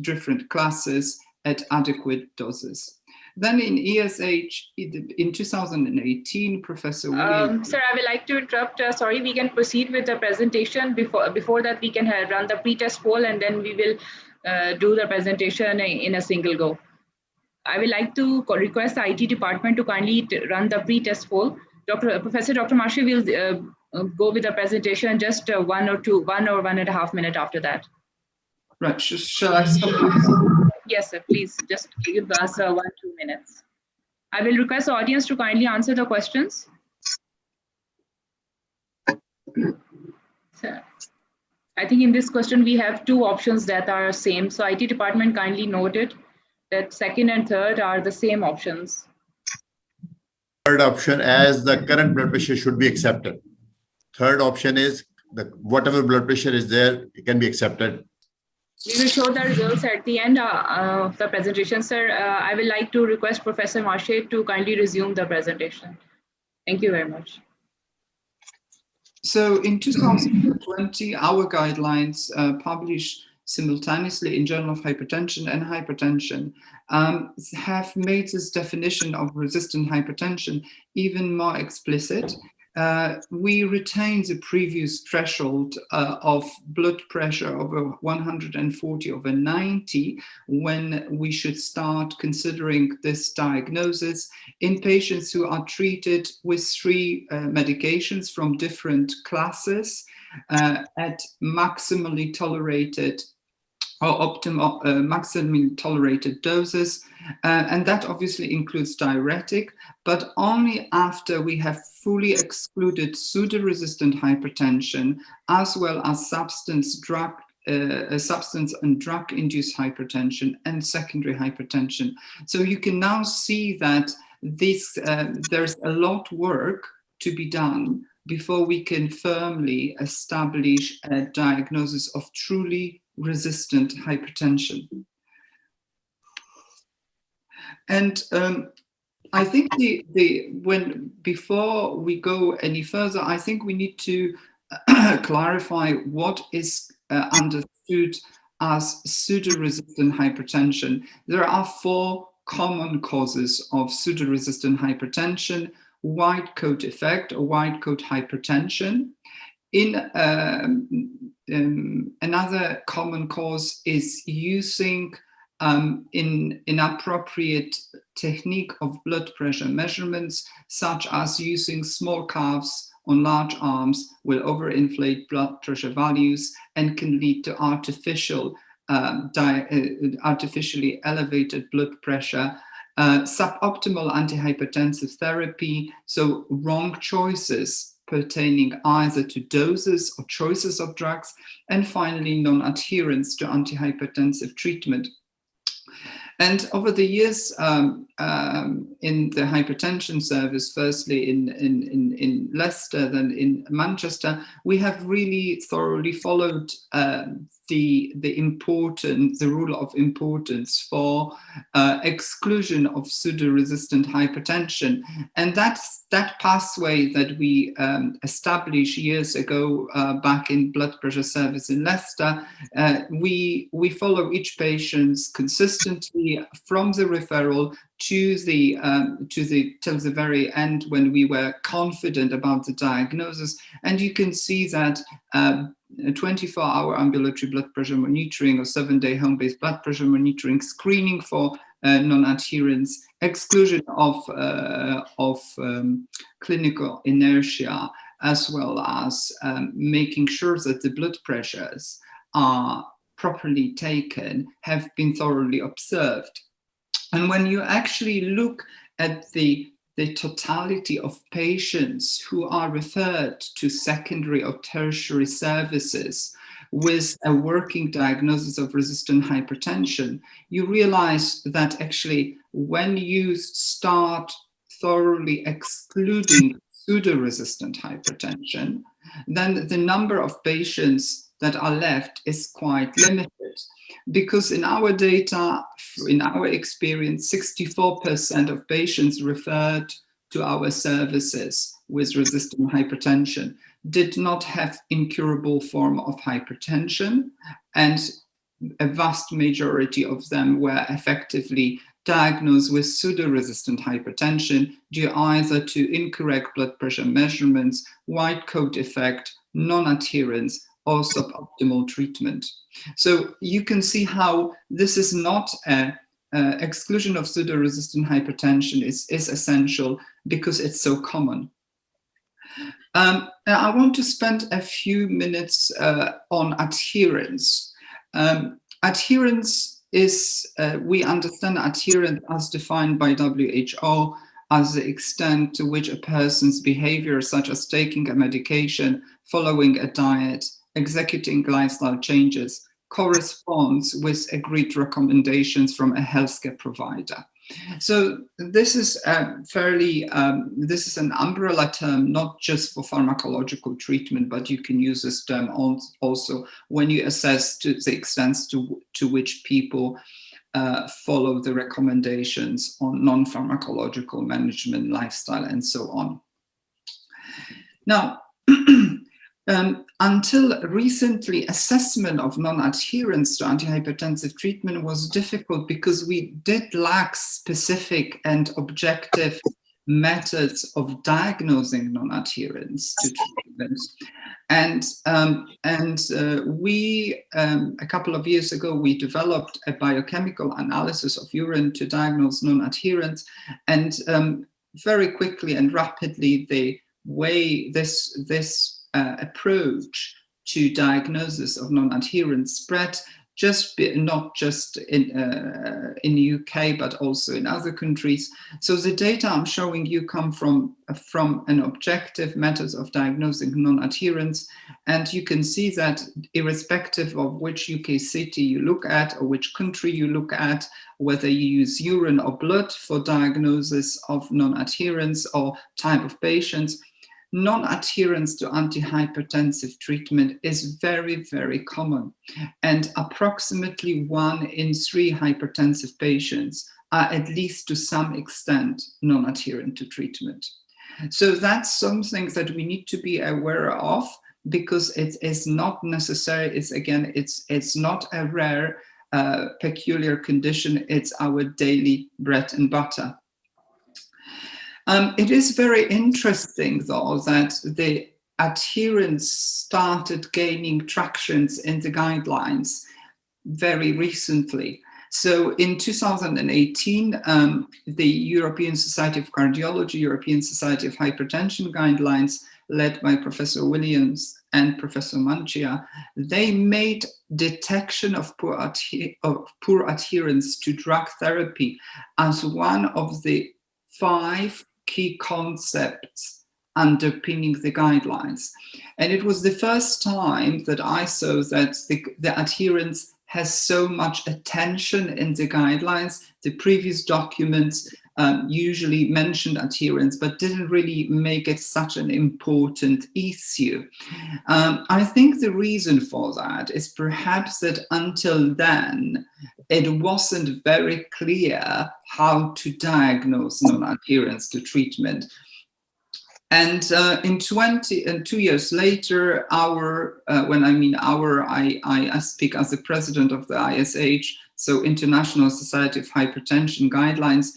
different classes at adequate doses. Then in ESH, in 2018, Professor William... Sir, I would like to interrupt. Sorry, we can proceed with the presentation. Before that, we can run the pre-test poll, and then we will do the presentation in a single go. I would like to request the IT department to kindly run the pre-test poll. Professor Dr. Maciej will go with the presentation just 1 or 1.5 minutes after that. Right, shall I stop? Yes, sir, please just give us 1-2 minutes. I will request the audience to kindly answer the questions. Sir. I think in this question, we have two options that are same. So IT department kindly noted that second and third are the same options. Third option, as the current blood pressure should be accepted. Third option is whatever blood pressure is there, it can be accepted. We will show the results at the end of the presentation, sir. I would like to request Professor Marche to kindly resume the presentation. Thank you very much. So in 2020, our guidelines published simultaneously in Journal of Hypertension and Hypertension have made this definition of resistant hypertension even more explicit. We retain the previous threshold of blood pressure over 140/90 when we should start considering this diagnosis in patients who are treated with 3 medications from different classes at maximally tolerated or optimal maximally tolerated doses, and that obviously includes diuretic, but only after we have fully excluded pseudo-resistant hypertension as well as substance and drug-induced hypertension and secondary hypertension. So you can now see that this there's a lot of work to be done before we can firmly establish a diagnosis of truly resistant hypertension. And I think before we go any further, I think we need to clarify what is understood as pseudo-resistant hypertension. There are 4 common causes of pseudo-resistant hypertension: white coat effect or white coat hypertension. Another common cause is using inappropriate technique of blood pressure measurements, such as using small cuffs on large arms will overinflate blood pressure values and can lead to artificially elevated blood pressure. Suboptimal antihypertensive therapy, so wrong choices pertaining either to doses or choices of drugs, and finally non-adherence to antihypertensive treatment. And over the years in the hypertension service, firstly in Leicester, then in Manchester, we have really thoroughly followed the rule of importance for exclusion of pseudo-resistant hypertension. And that's that pathway that we established years ago back in blood pressure service in Leicester. We follow each patient consistently from the referral till the very end, when we were confident about the diagnosis. And you can see that 24-hour ambulatory blood pressure monitoring or 7-day home-based blood pressure monitoring, screening for non-adherence, exclusion of clinical inertia, as well as making sure that the blood pressures are properly taken, have been thoroughly observed. And when you actually look at the totality of patients who are referred to secondary or tertiary services with a working diagnosis of resistant hypertension, you realize that actually when you start thoroughly excluding pseudo-resistant hypertension, then the number of patients that are left is quite limited. Because in our data, in our experience, 64% of patients referred to our services with resistant hypertension did not have incurable form of hypertension, and a vast majority of them were effectively diagnosed with pseudo-resistant hypertension due either to incorrect blood pressure measurements, white coat effect, non-adherence, or suboptimal treatment. So you can see how this is not exclusion of pseudo-resistant hypertension is essential because it's so common. I want to spend a few minutes on adherence. Adherence is, we understand adherence as defined by WHO as the extent to which a person's behavior, such as taking a medication, following a diet, executing lifestyle changes corresponds with agreed recommendations from a healthcare provider. So this is this is an umbrella term, not just for pharmacological treatment, but you can use this term also when you assess to the extent to which people follow the recommendations on non-pharmacological management, lifestyle, and so on. Now, until recently, assessment of non-adherence to antihypertensive treatment was difficult because we did lack specific and objective methods of diagnosing non-adherence to treatment. And we, a couple of years ago, we developed a biochemical analysis of urine to diagnose non-adherence. And very quickly and rapidly, the way this approach to diagnosis of non-adherence spread, not just in the UK, but also in other countries. So the data I'm showing you come from an objective methods of diagnosing non-adherence. And you can see that irrespective of which UK city you look at or which country you look at, whether you use urine or blood for diagnosis of non-adherence or type of patients, non-adherence to antihypertensive treatment is very, very common. And approximately 1 in 3 hypertensive patients are at least to some extent non-adherent to treatment. So that's something that we need to be aware of, because it is not necessary. It's not a rare, peculiar condition. It's our daily bread and butter. It is very interesting, though, that the adherence started gaining tractions in the guidelines very recently. So in 2018, the European Society of Cardiology, European Society of Hypertension guidelines, led by Professor Williams and Professor Manchia, they made detection of poor adherence to drug therapy as one of the 5 key concepts underpinning the guidelines. And it was the first time that I saw that the adherence has so much attention in the guidelines. The previous documents usually mentioned adherence, but didn't really make it such an important issue. I think the reason for that is perhaps that until then, it wasn't very clear how to diagnose non-adherence to treatment. And 2 years later, I speak as the president of the ISH, so International Society of Hypertension Guidelines,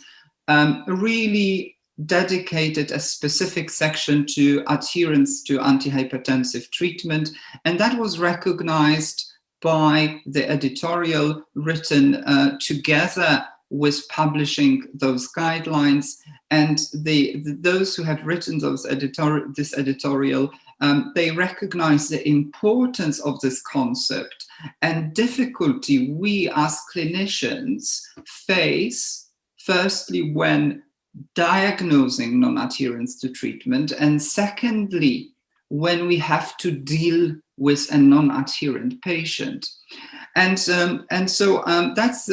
really dedicated a specific section to adherence to antihypertensive treatment. And that was recognized by the editorial written together with publishing those guidelines. And those who have written this editorial, they recognize the importance of this concept and difficulty we as clinicians face, firstly, when diagnosing non-adherence to treatment, and secondly, when we have to deal with a non-adherent patient. And so that's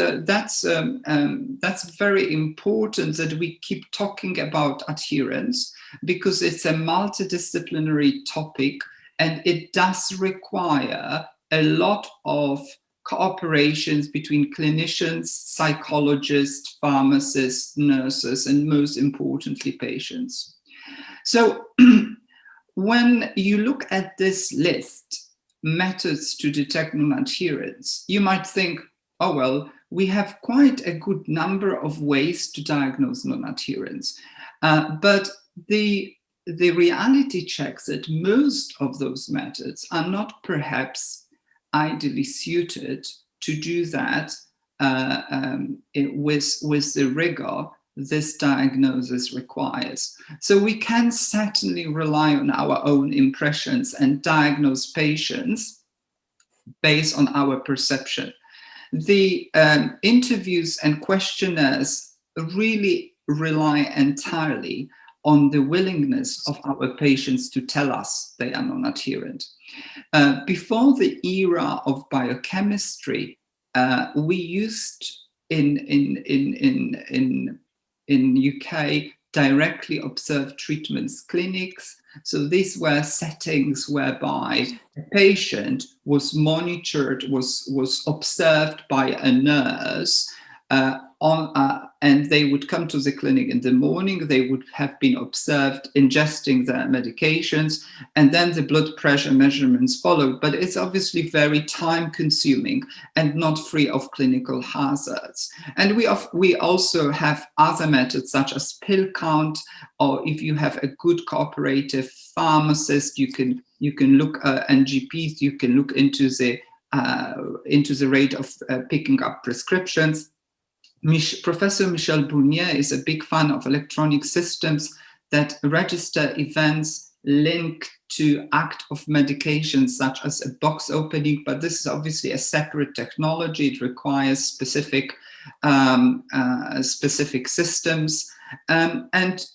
very important that we keep talking about adherence, because it's a multidisciplinary topic and it does require a lot of cooperations between clinicians, psychologists, pharmacists, nurses, and most importantly, patients. So when you look at this list, methods to detect non-adherence, you might think, oh, well, we have quite a good number of ways to diagnose non-adherence. But the reality checks that most of those methods are not perhaps ideally suited to do that with the rigor this diagnosis requires. So we can certainly rely on our own impressions and diagnose patients based on our perception. The interviews and questionnaires really rely entirely on the willingness of our patients to tell us they are non-adherent. Before the era of biochemistry, we used in UK directly observed treatments clinics. So these were settings whereby a patient was monitored, was observed by a nurse and they would come to the clinic in the morning. They would have been observed ingesting their medications, and then the blood pressure measurements followed. But it's obviously very time consuming and not free of clinical hazards. And we also have other methods such as pill count, or if you have a good cooperative pharmacist, you can look and GPs, you can look into the rate of picking up prescriptions. Professor Michel Bournier is a big fan of electronic systems that register events linked to act of medications, such as a box opening, but this is obviously a separate technology. It requires specific systems. And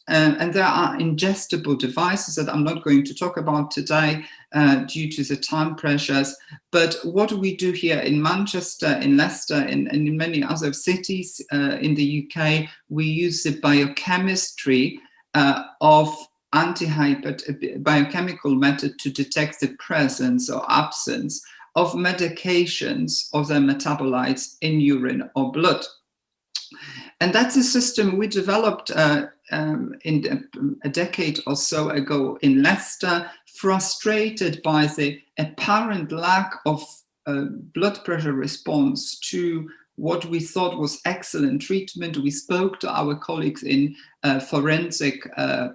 there are ingestible devices that I'm not going to talk about today due to the time pressures. But what we do here in Manchester, in Leicester, and in many other cities in the UK, we use the biochemistry of biochemical method to detect the presence or absence of medications or their metabolites in urine or blood. And that's a system we developed in a decade or so ago in Leicester, frustrated by the apparent lack of blood pressure response to what we thought was excellent treatment. We spoke to our colleagues in forensic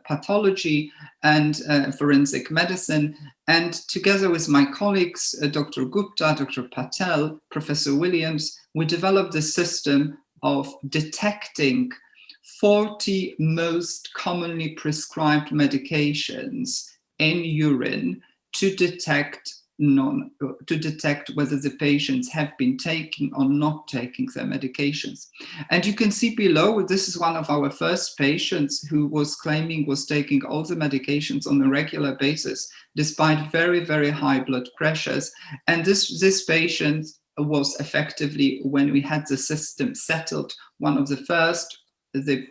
pathology and forensic medicine. And together with my colleagues, Dr. Gupta, Dr. Patel, Professor Williams, we developed a system of detecting 40 most commonly prescribed medications in urine to detect whether the patients have been taking or not taking their medications. And you can see below, this is one of our first patients who was claiming was taking all the medications on a regular basis, despite very, very high blood pressures. And this patient was effectively, when we had the system settled, one of the first the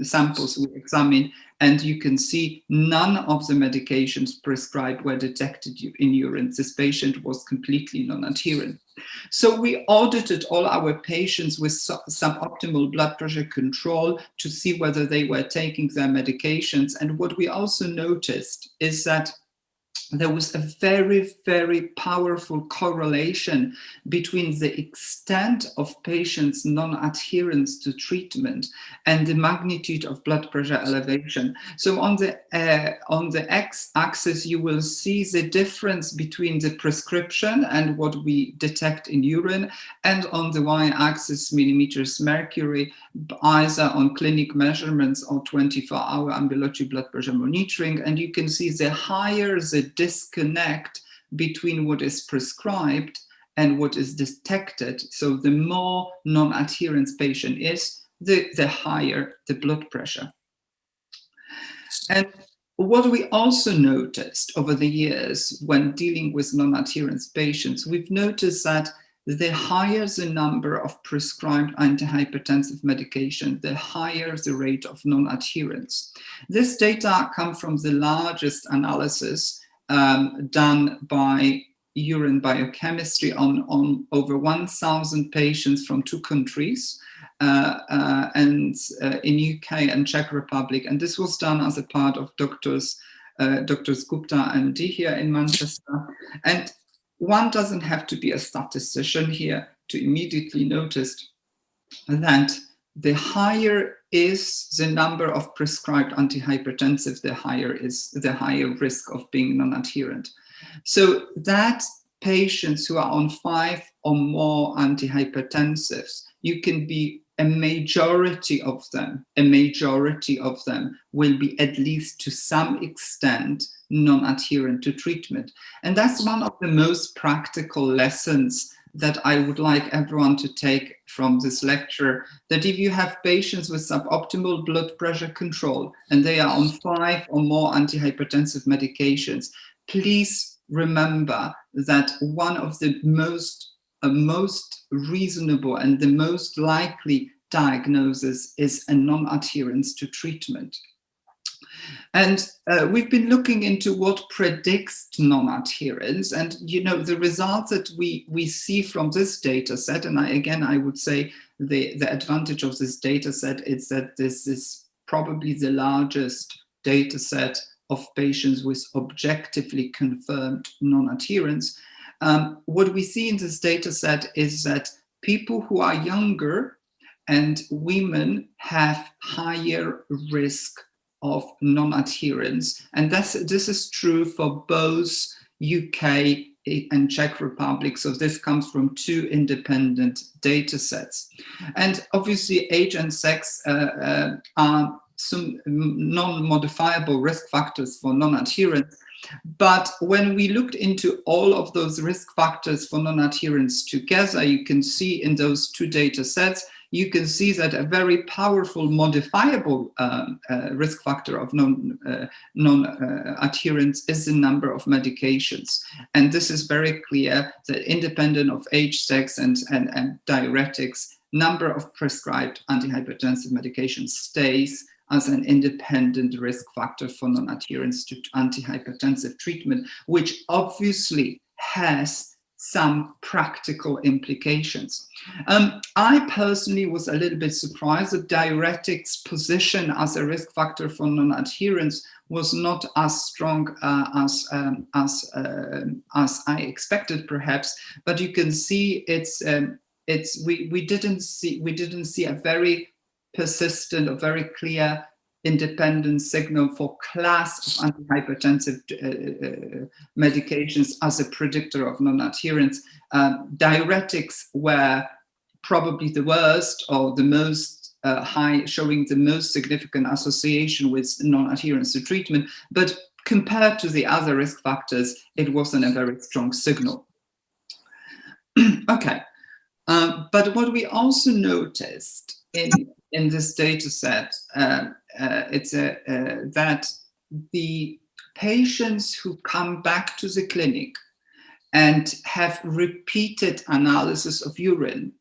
samples we examined, and you can see none of the medications prescribed were detected in urine. This patient was completely non-adherent. So we audited all our patients with suboptimal blood pressure control to see whether they were taking their medications. And what we also noticed is that there was a very, very powerful correlation between the extent of patients' non-adherence to treatment and the magnitude of blood pressure elevation. So on the x-axis, you will see the difference between the prescription and what we detect in urine, and on the y-axis, millimeters mercury, either on clinic measurements or 24-hour ambulatory blood pressure monitoring. And you can see the higher the disconnect between what is prescribed and what is detected. So the more non-adherence patient is, the higher the blood pressure. And what we also noticed over the years when dealing with non-adherence patients, we've noticed that the higher the number of prescribed antihypertensive medication, the higher the rate of non-adherence. This data come from the largest analysis done by urine biochemistry on over 1,000 patients from 2 countries, and in UK and Czech Republic. And this was done as a part of Drs. Gupta and D here in Manchester. And one doesn't have to be a statistician here to immediately notice that the higher is the number of prescribed antihypertensive, the higher risk of being non-adherent. So that patients who are on 5 or more antihypertensives, you can be a majority of them will be at least to some extent non-adherent to treatment. And that's one of the most practical lessons that I would like everyone to take from this lecture, that if you have patients with suboptimal blood pressure control and they are on 5 or more antihypertensive medications, please remember that one of the most reasonable and the most likely diagnosis is a non-adherence to treatment. And we've been looking into what predicts non-adherence, and the results that we see from this data set, and I would say the advantage of this data set is that this is probably the largest data set of patients with objectively confirmed non-adherence. What we see in this data set is that people who are younger and women have higher risk of non-adherence, and this is true for both UK and Czech Republic. So this comes from 2 independent data sets. And obviously age and sex are some non-modifiable risk factors for non-adherence. But when we looked into all of those risk factors for non-adherence together, you can see in those 2 data sets, you can see that a very powerful modifiable risk factor of non-adherence is the number of medications. And this is very clear that independent of age, sex, and diuretics, number of prescribed antihypertensive medications stays as an independent risk factor for non-adherence to antihypertensive treatment, which obviously has some practical implications. I personally was a little bit surprised that diuretics' position as a risk factor for non-adherence was not as strong as I expected, perhaps. But you can see we didn't see a very persistent or very clear independent signal for class of antihypertensive medications as a predictor of non-adherence. Diuretics were probably the worst or the most high, showing the most significant association with non-adherence to treatment, but compared to the other risk factors, it wasn't a very strong signal. Okay, but what we also noticed in this data set, that the patients who come back to the clinic and have repeated analysis of urine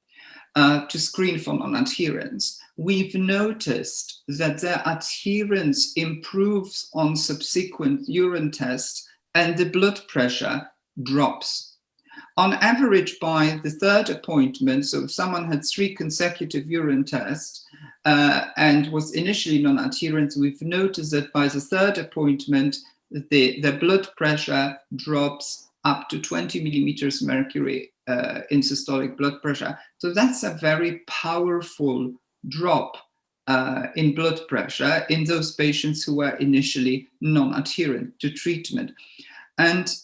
to screen for non-adherence, we've noticed that their adherence improves on subsequent urine tests and the blood pressure drops. On average, by the 3rd appointment, so if someone had 3 consecutive urine tests and was initially non-adherent, we've noticed that by the 3rd appointment, the blood pressure drops up to 20 millimeters mercury in systolic blood pressure. So that's a very powerful drop in blood pressure in those patients who were initially non-adherent to treatment. And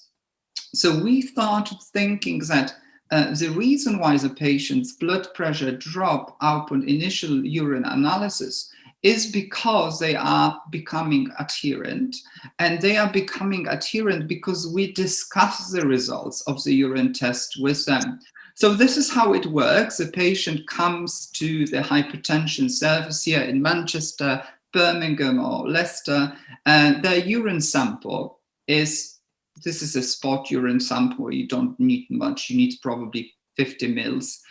so we started thinking that the reason why the patient's blood pressure drop upon initial urine analysis is because they are becoming adherent, and they are becoming adherent because we discuss the results of the urine test with them. So this is how it works. The patient comes to the hypertension service here in Manchester, Birmingham, or Leicester, and their urine sample is, this is a spot urine sample. You don't need much. You need probably 50 mils.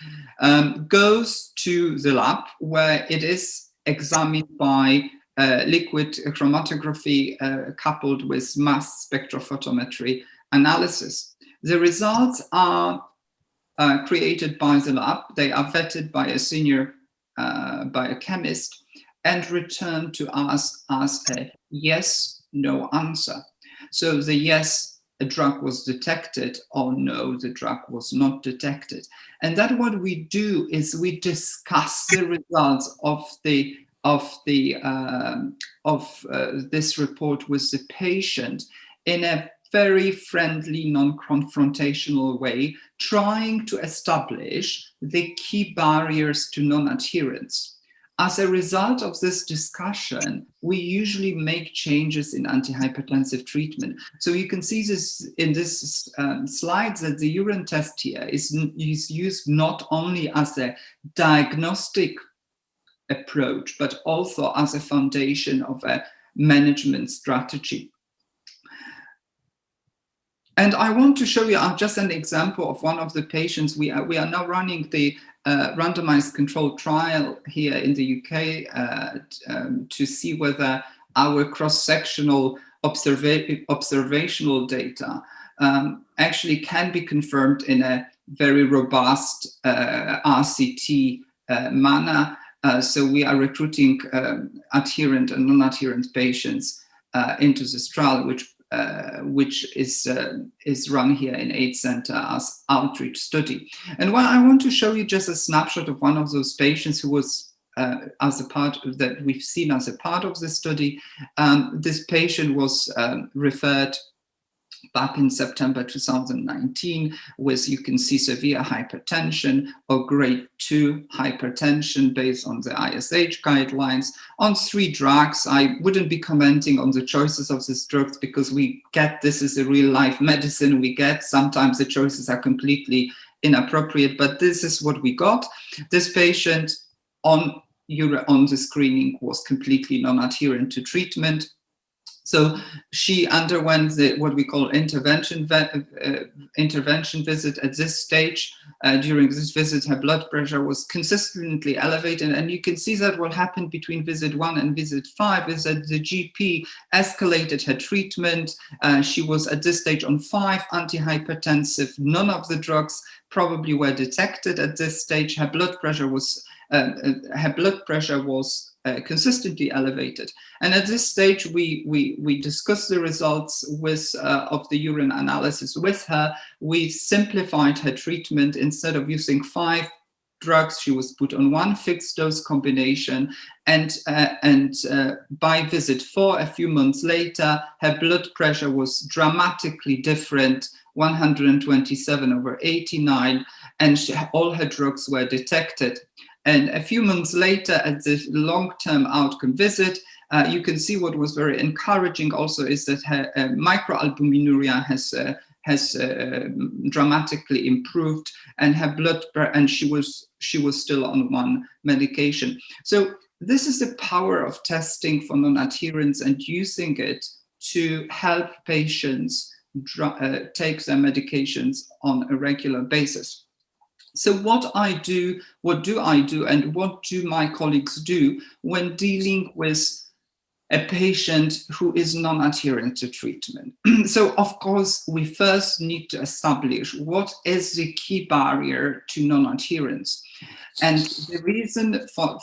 Goes to the lab where it is examined by liquid chromatography coupled with mass spectrophotometry analysis. The results are created by the lab. They are vetted by a senior biochemist and returned to us as a yes, no answer. So the yes, a drug was detected, or no, the drug was not detected. And that what we do is we discuss the results of this report with the patient in a very friendly, non-confrontational way, trying to establish the key barriers to non-adherence. as a result of this discussion, we usually make changes in antihypertensive treatment. So you can see this in this slide that the urine test here is used not only as a diagnostic approach, but also as a foundation of a management strategy. And I want to show you just an example of one of the patients. We are now running the randomized controlled trial here in the UK to see whether our cross-sectional observational data actually can be confirmed in a very robust RCT manner. So we are recruiting adherent and non-adherent patients into this trial, which is run here in 8 centers as outreach study. And I want to show you just a snapshot of one of those patients who was as a part of that we've seen as a part of the study. This patient was referred back in September 2019 with, you can see, severe hypertension or grade 2 hypertension based on the ISH guidelines on 3 drugs. I wouldn't be commenting on the choices of these drugs because we get this is a real life medicine. We get sometimes the choices are completely inappropriate, but this is what we got. This patient on the screening was completely non-adherent to treatment. So she underwent what we call intervention visit at this stage. During this visit, her blood pressure was consistently elevated. And you can see that what happened between visit 1 and visit 5 is that the GP escalated her treatment. She was at this stage on 5 antihypertensive. None of the drugs probably were detected at this stage. Her blood pressure was consistently elevated. And at this stage, we discussed the results of the urine analysis with her. We simplified her treatment. Instead of using 5 drugs, she was put on 1 fixed dose combination. And by visit 4, a few months later, her blood pressure was dramatically different, 127/89, and all her drugs were detected. And a few months later, at the long-term outcome visit, you can see what was very encouraging also is that her microalbuminuria has dramatically improved, and her blood and she was still on 1 medication. So this is the power of testing for non-adherence and using it to help patients take their medications on a regular basis. So what do I do, and what do my colleagues do when dealing with a patient who is non-adherent to treatment? So of course, we first need to establish what is the key barrier to non-adherence. And the reason for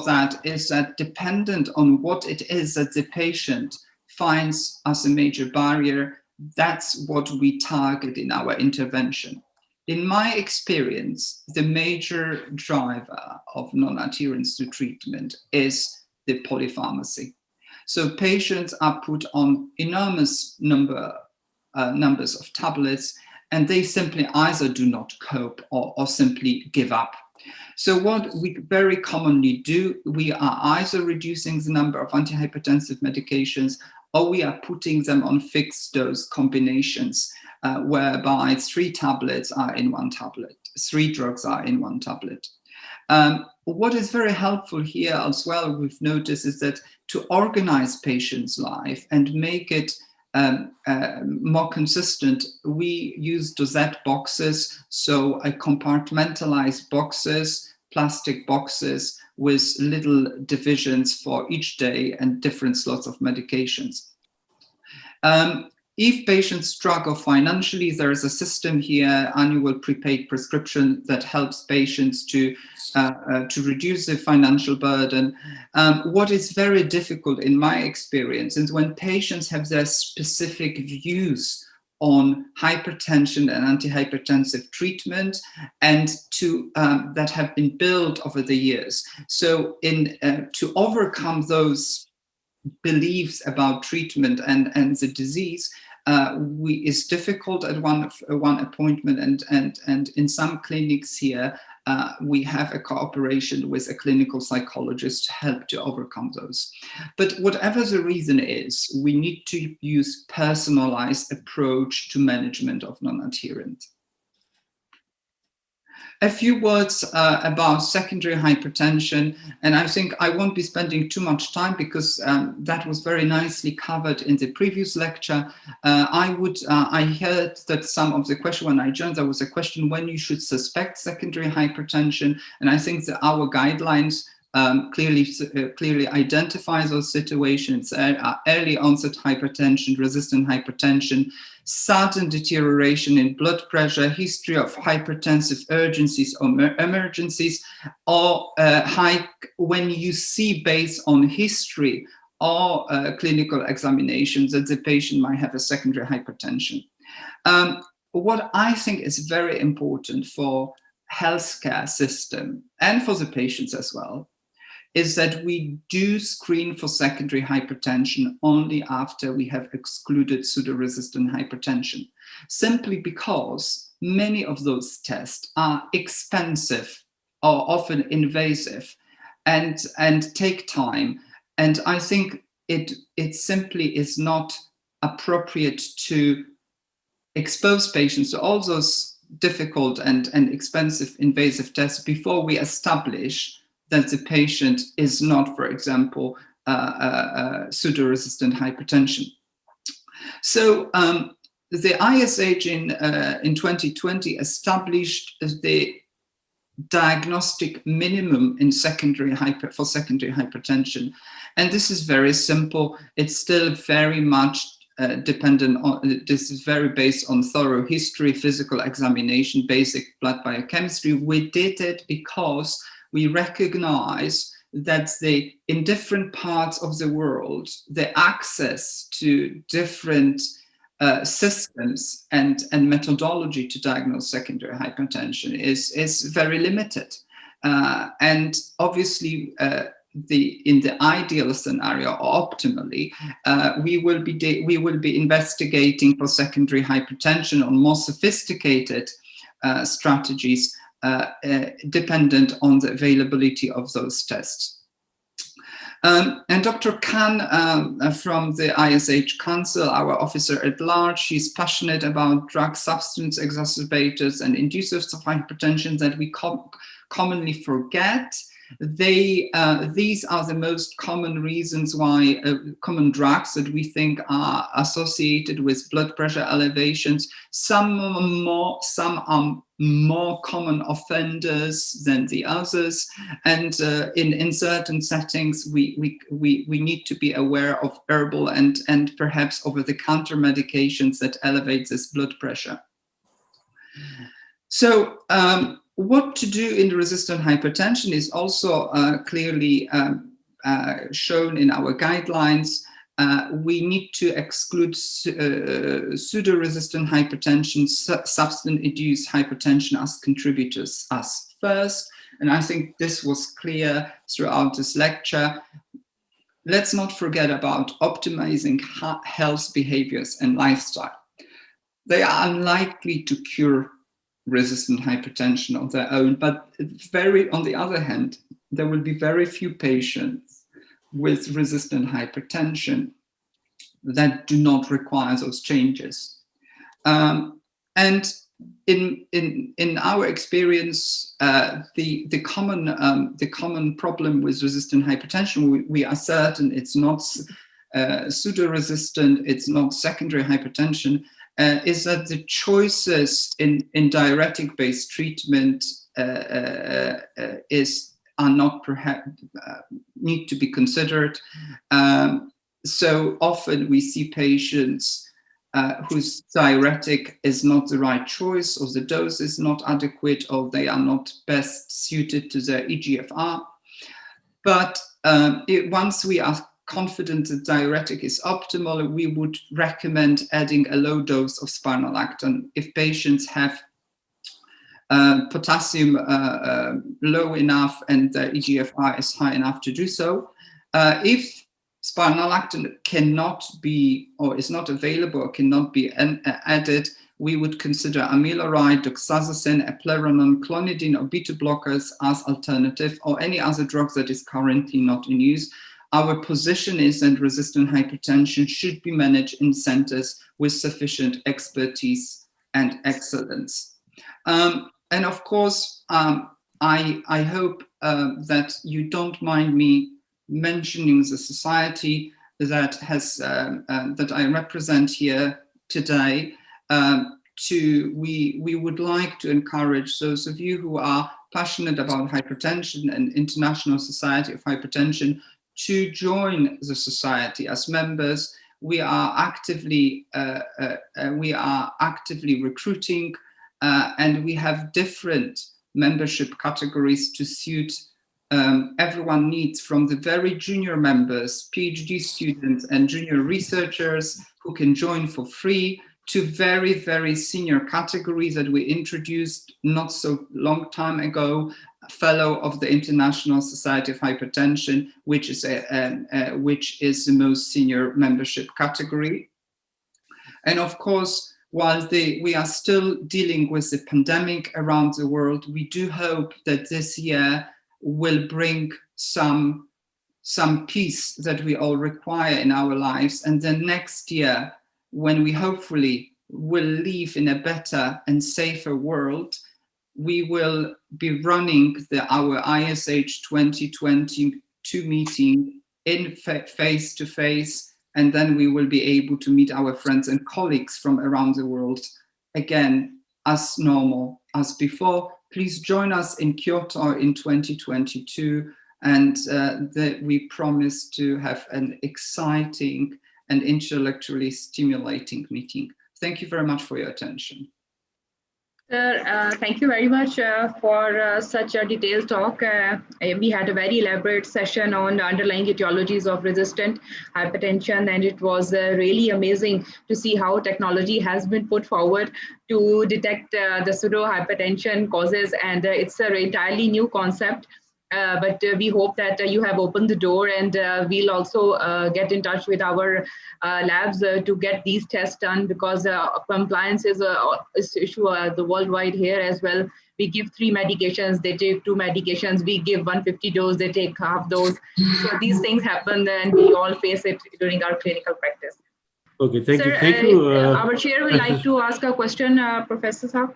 that is that dependent on what it is that the patient finds as a major barrier, that's what we target in our intervention. In my experience, the major driver of non-adherence to treatment is the polypharmacy. So patients are put on enormous numbers of tablets, and they simply either do not cope or simply give up. So what we very commonly do, we are either reducing the number of antihypertensive medications, or we are putting them on fixed dose combinations, whereby 3 tablets are in 1 tablet, 3 drugs are in 1 tablet. What is very helpful here as well, we've noticed, is that to organize patients' life and make it more consistent, we use dosette boxes, so compartmentalized boxes, plastic boxes with little divisions for each day and different slots of medications. If patients struggle financially, there is a system here, annual prepaid prescription, that helps patients to reduce the financial burden. What is very difficult in my experience is when patients have their specific views on hypertension and antihypertensive treatment, and that have been built over the years. So to overcome those beliefs about treatment and the disease, it's difficult at one appointment, and in some clinics here, we have a cooperation with a clinical psychologist to help to overcome those. But whatever the reason is, we need to use personalized approach to management of non-adherent. A few words about secondary hypertension, and I think I won't be spending too much time because that was very nicely covered in the previous lecture. I heard that some of the question when I joined, there was a question when you should suspect secondary hypertension, and I think that our guidelines clearly identify those situations: early onset hypertension, resistant hypertension, sudden deterioration in blood pressure, history of hypertensive urgencies or emergencies, or when you see based on history or clinical examinations that the patient might have a secondary hypertension. What I think is very important for healthcare system and for the patients as well is that we do screen for secondary hypertension only after we have excluded pseudo-resistant hypertension, simply because many of those tests are expensive or often invasive and take time. And I think it simply is not appropriate to expose patients to all those difficult and expensive invasive tests before we establish that the patient is not, for example, pseudo-resistant hypertension. So the ISH in 2020 established the diagnostic minimum in secondary hypertension, and this is very simple. It's still very much dependent on, this is very based on thorough history, physical examination, basic blood biochemistry. We did it because we recognize that in different parts of the world, the access to different systems and methodology to diagnose secondary hypertension is very limited. And obviously, in the ideal scenario, or optimally, we will be investigating for secondary hypertension on more sophisticated strategies dependent on the availability of those tests. And Dr. Khan from the ISH Council, our officer at large, she's passionate about drug substance exacerbators and inducers of hypertension that we commonly forget. These are the most common reasons why common drugs that we think are associated with blood pressure elevations. Some are more common offenders than the others, and in certain settings we need to be aware of herbal and perhaps over-the-counter medications that elevate this blood pressure. So what to do in resistant hypertension is also clearly shown in our guidelines. We need to exclude pseudo-resistant hypertension, substance-induced hypertension as contributors as first. And I think this was clear throughout this lecture. Let's not forget about optimizing health behaviors and lifestyle. They are unlikely to cure resistant hypertension on their own, but on the other hand, there will be very few patients with resistant hypertension that do not require those changes. And in our experience, the common problem with resistant hypertension, we are certain it's not pseudo-resistant, it's not secondary hypertension, is that the choices in diuretic-based treatment are not perhaps need to be considered. So often we see patients whose diuretic is not the right choice, or the dose is not adequate, or they are not best suited to their eGFR. But once we are confident that diuretic is optimal, we would recommend adding a low dose of spironolactone if patients have potassium low enough and their eGFR is high enough to do so. If spironolactone cannot be, or is not available, or cannot be added, we would consider amiloride, doxazosin, eplerenone, clonidine, or beta blockers as alternative, or any other drugs that is currently not in use. Our position is that resistant hypertension should be managed in centers with sufficient expertise and excellence. And of course, I hope that you don't mind me mentioning the society that has that I represent here today. We would like to encourage those of you who are passionate about hypertension and International Society of Hypertension to join the society as members. We are actively recruiting, and we have different membership categories to suit everyone needs, from the very junior members, PhD students and junior researchers who can join for free, to very, very senior categories that we introduced not so long time ago, fellow of the International Society of Hypertension, which is the most senior membership category. And of course, while we are still dealing with the pandemic around the world, we do hope that this year will bring some peace that we all require in our lives. And then next year, when we hopefully will live in a better and safer world, we will be running our ISH 2022 meeting in face-to-face, and then we will be able to meet our friends and colleagues from around the world again as normal as before. Please join us in Kyoto in 2022, and we promise to have an exciting and intellectually stimulating meeting. Thank you very much for your attention. Sir, thank you very much for such a detailed talk. We had a very elaborate session on the underlying etiologies of resistant hypertension, and it was really amazing to see how technology has been put forward to detect the pseudo-hypertension causes, and it's an entirely new concept. But we hope that you have opened the door, and we'll also get in touch with our labs to get these tests done, because compliance is an issue the worldwide here as well. We give 3 medications, they take 2 medications, we give 150 dose, they take half dose. So these things happen, and we all face it during our clinical practice. Okay, thank Sir, you. Thank you. Our chair would like to ask a question, Professor Saab.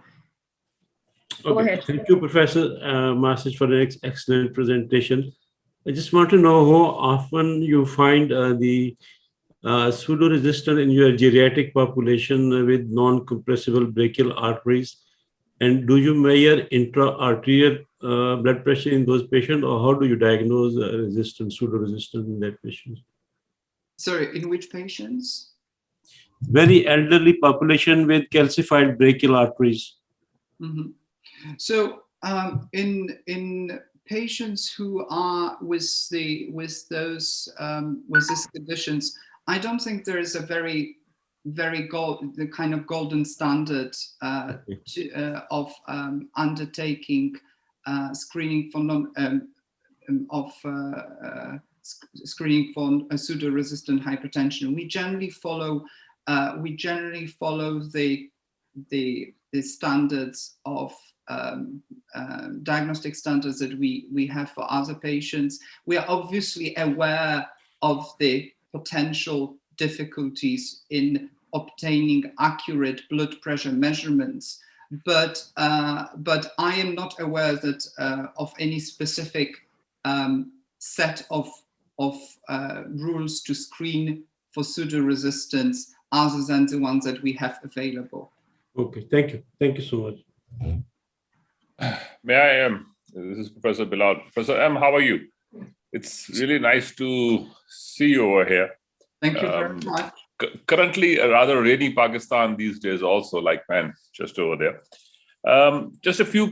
Go ahead. Thank you, Professor Masic, for an excellent presentation. I just want to know how often you find the pseudo-resistant in your geriatric population with non-compressible brachial arteries, and do you measure intra-arterial blood pressure in those patients, or how do you diagnose resistant, pseudo-resistant in that patient? Sorry, in which patients? Very elderly population with calcified brachial arteries. Mm-hmm. So in patients who are with these conditions, I don't think there is a very the kind of golden standard of undertaking screening for screening for a pseudo-resistant hypertension. We generally follow the standards of diagnostic standards that we have for other patients. We are obviously aware of the potential difficulties in obtaining accurate blood pressure measurements, but I am not aware that of any specific set of rules to screen for pseudo-resistance other than the ones that we have available. Okay, thank you. Thank you so much. May I, this is Professor Bilal. Professor M, how are you? It's really nice to see you over here. Thank you very much. Currently, a rather rainy Pakistan these days also, like man, just over there. Just a few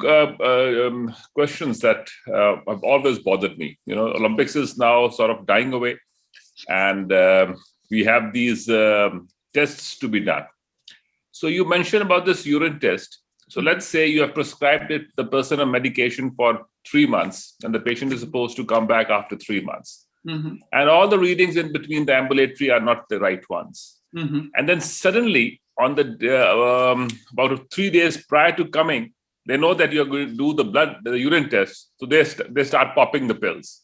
questions that have always bothered me. You know, Olympics is now sort of dying away, and we have these tests to be done. So you mentioned about this urine test. So let's say you have prescribed the person a medication for 3 months, and the patient is supposed to come back after 3 months. And all the readings in between the ambulatory are not the right ones. And then suddenly, on the about 3 days prior to coming, they know that you're going to do the urine test. So they start popping the pills.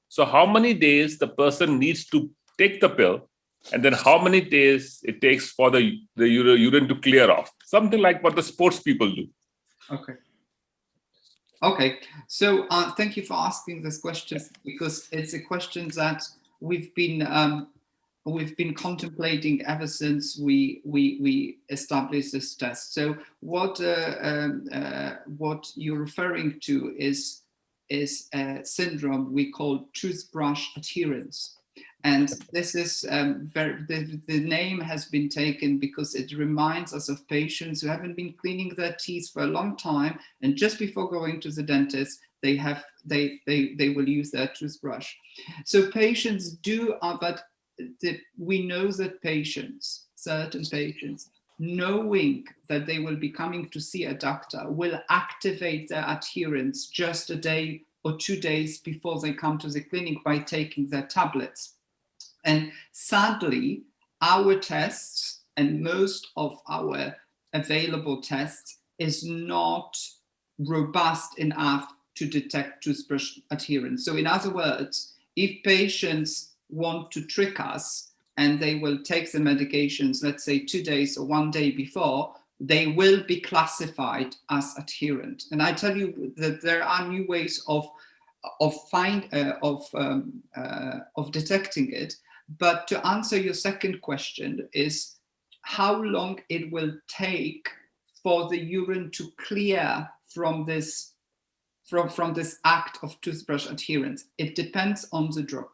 So how many days the person needs to take the pill, and then how many days it takes for the urine to clear off? Something like what the sports people do. Okay. So thank you for asking this question, because it's a question that we've been contemplating ever since we established this test. So what you're referring to is a syndrome we call toothbrush adherence. And this is the name has been taken because it reminds us of patients who haven't been cleaning their teeth for a long time, and just before going to the dentist, they will use their toothbrush. So patients do, but we know that certain patients, knowing that they will be coming to see a doctor, will activate their adherence just a day or 2 days before they come to the clinic by taking their tablets. And sadly, our tests and most of our available tests is not robust enough to detect toothbrush adherence. So in other words, if patients want to trick us and they will take the medications, let's say 2 days or 1 day before, they will be classified as adherent. And I tell you that there are new ways of detecting it. But to answer your second question is how long it will take for the urine to clear from this act of toothbrush adherence. It depends on the drug.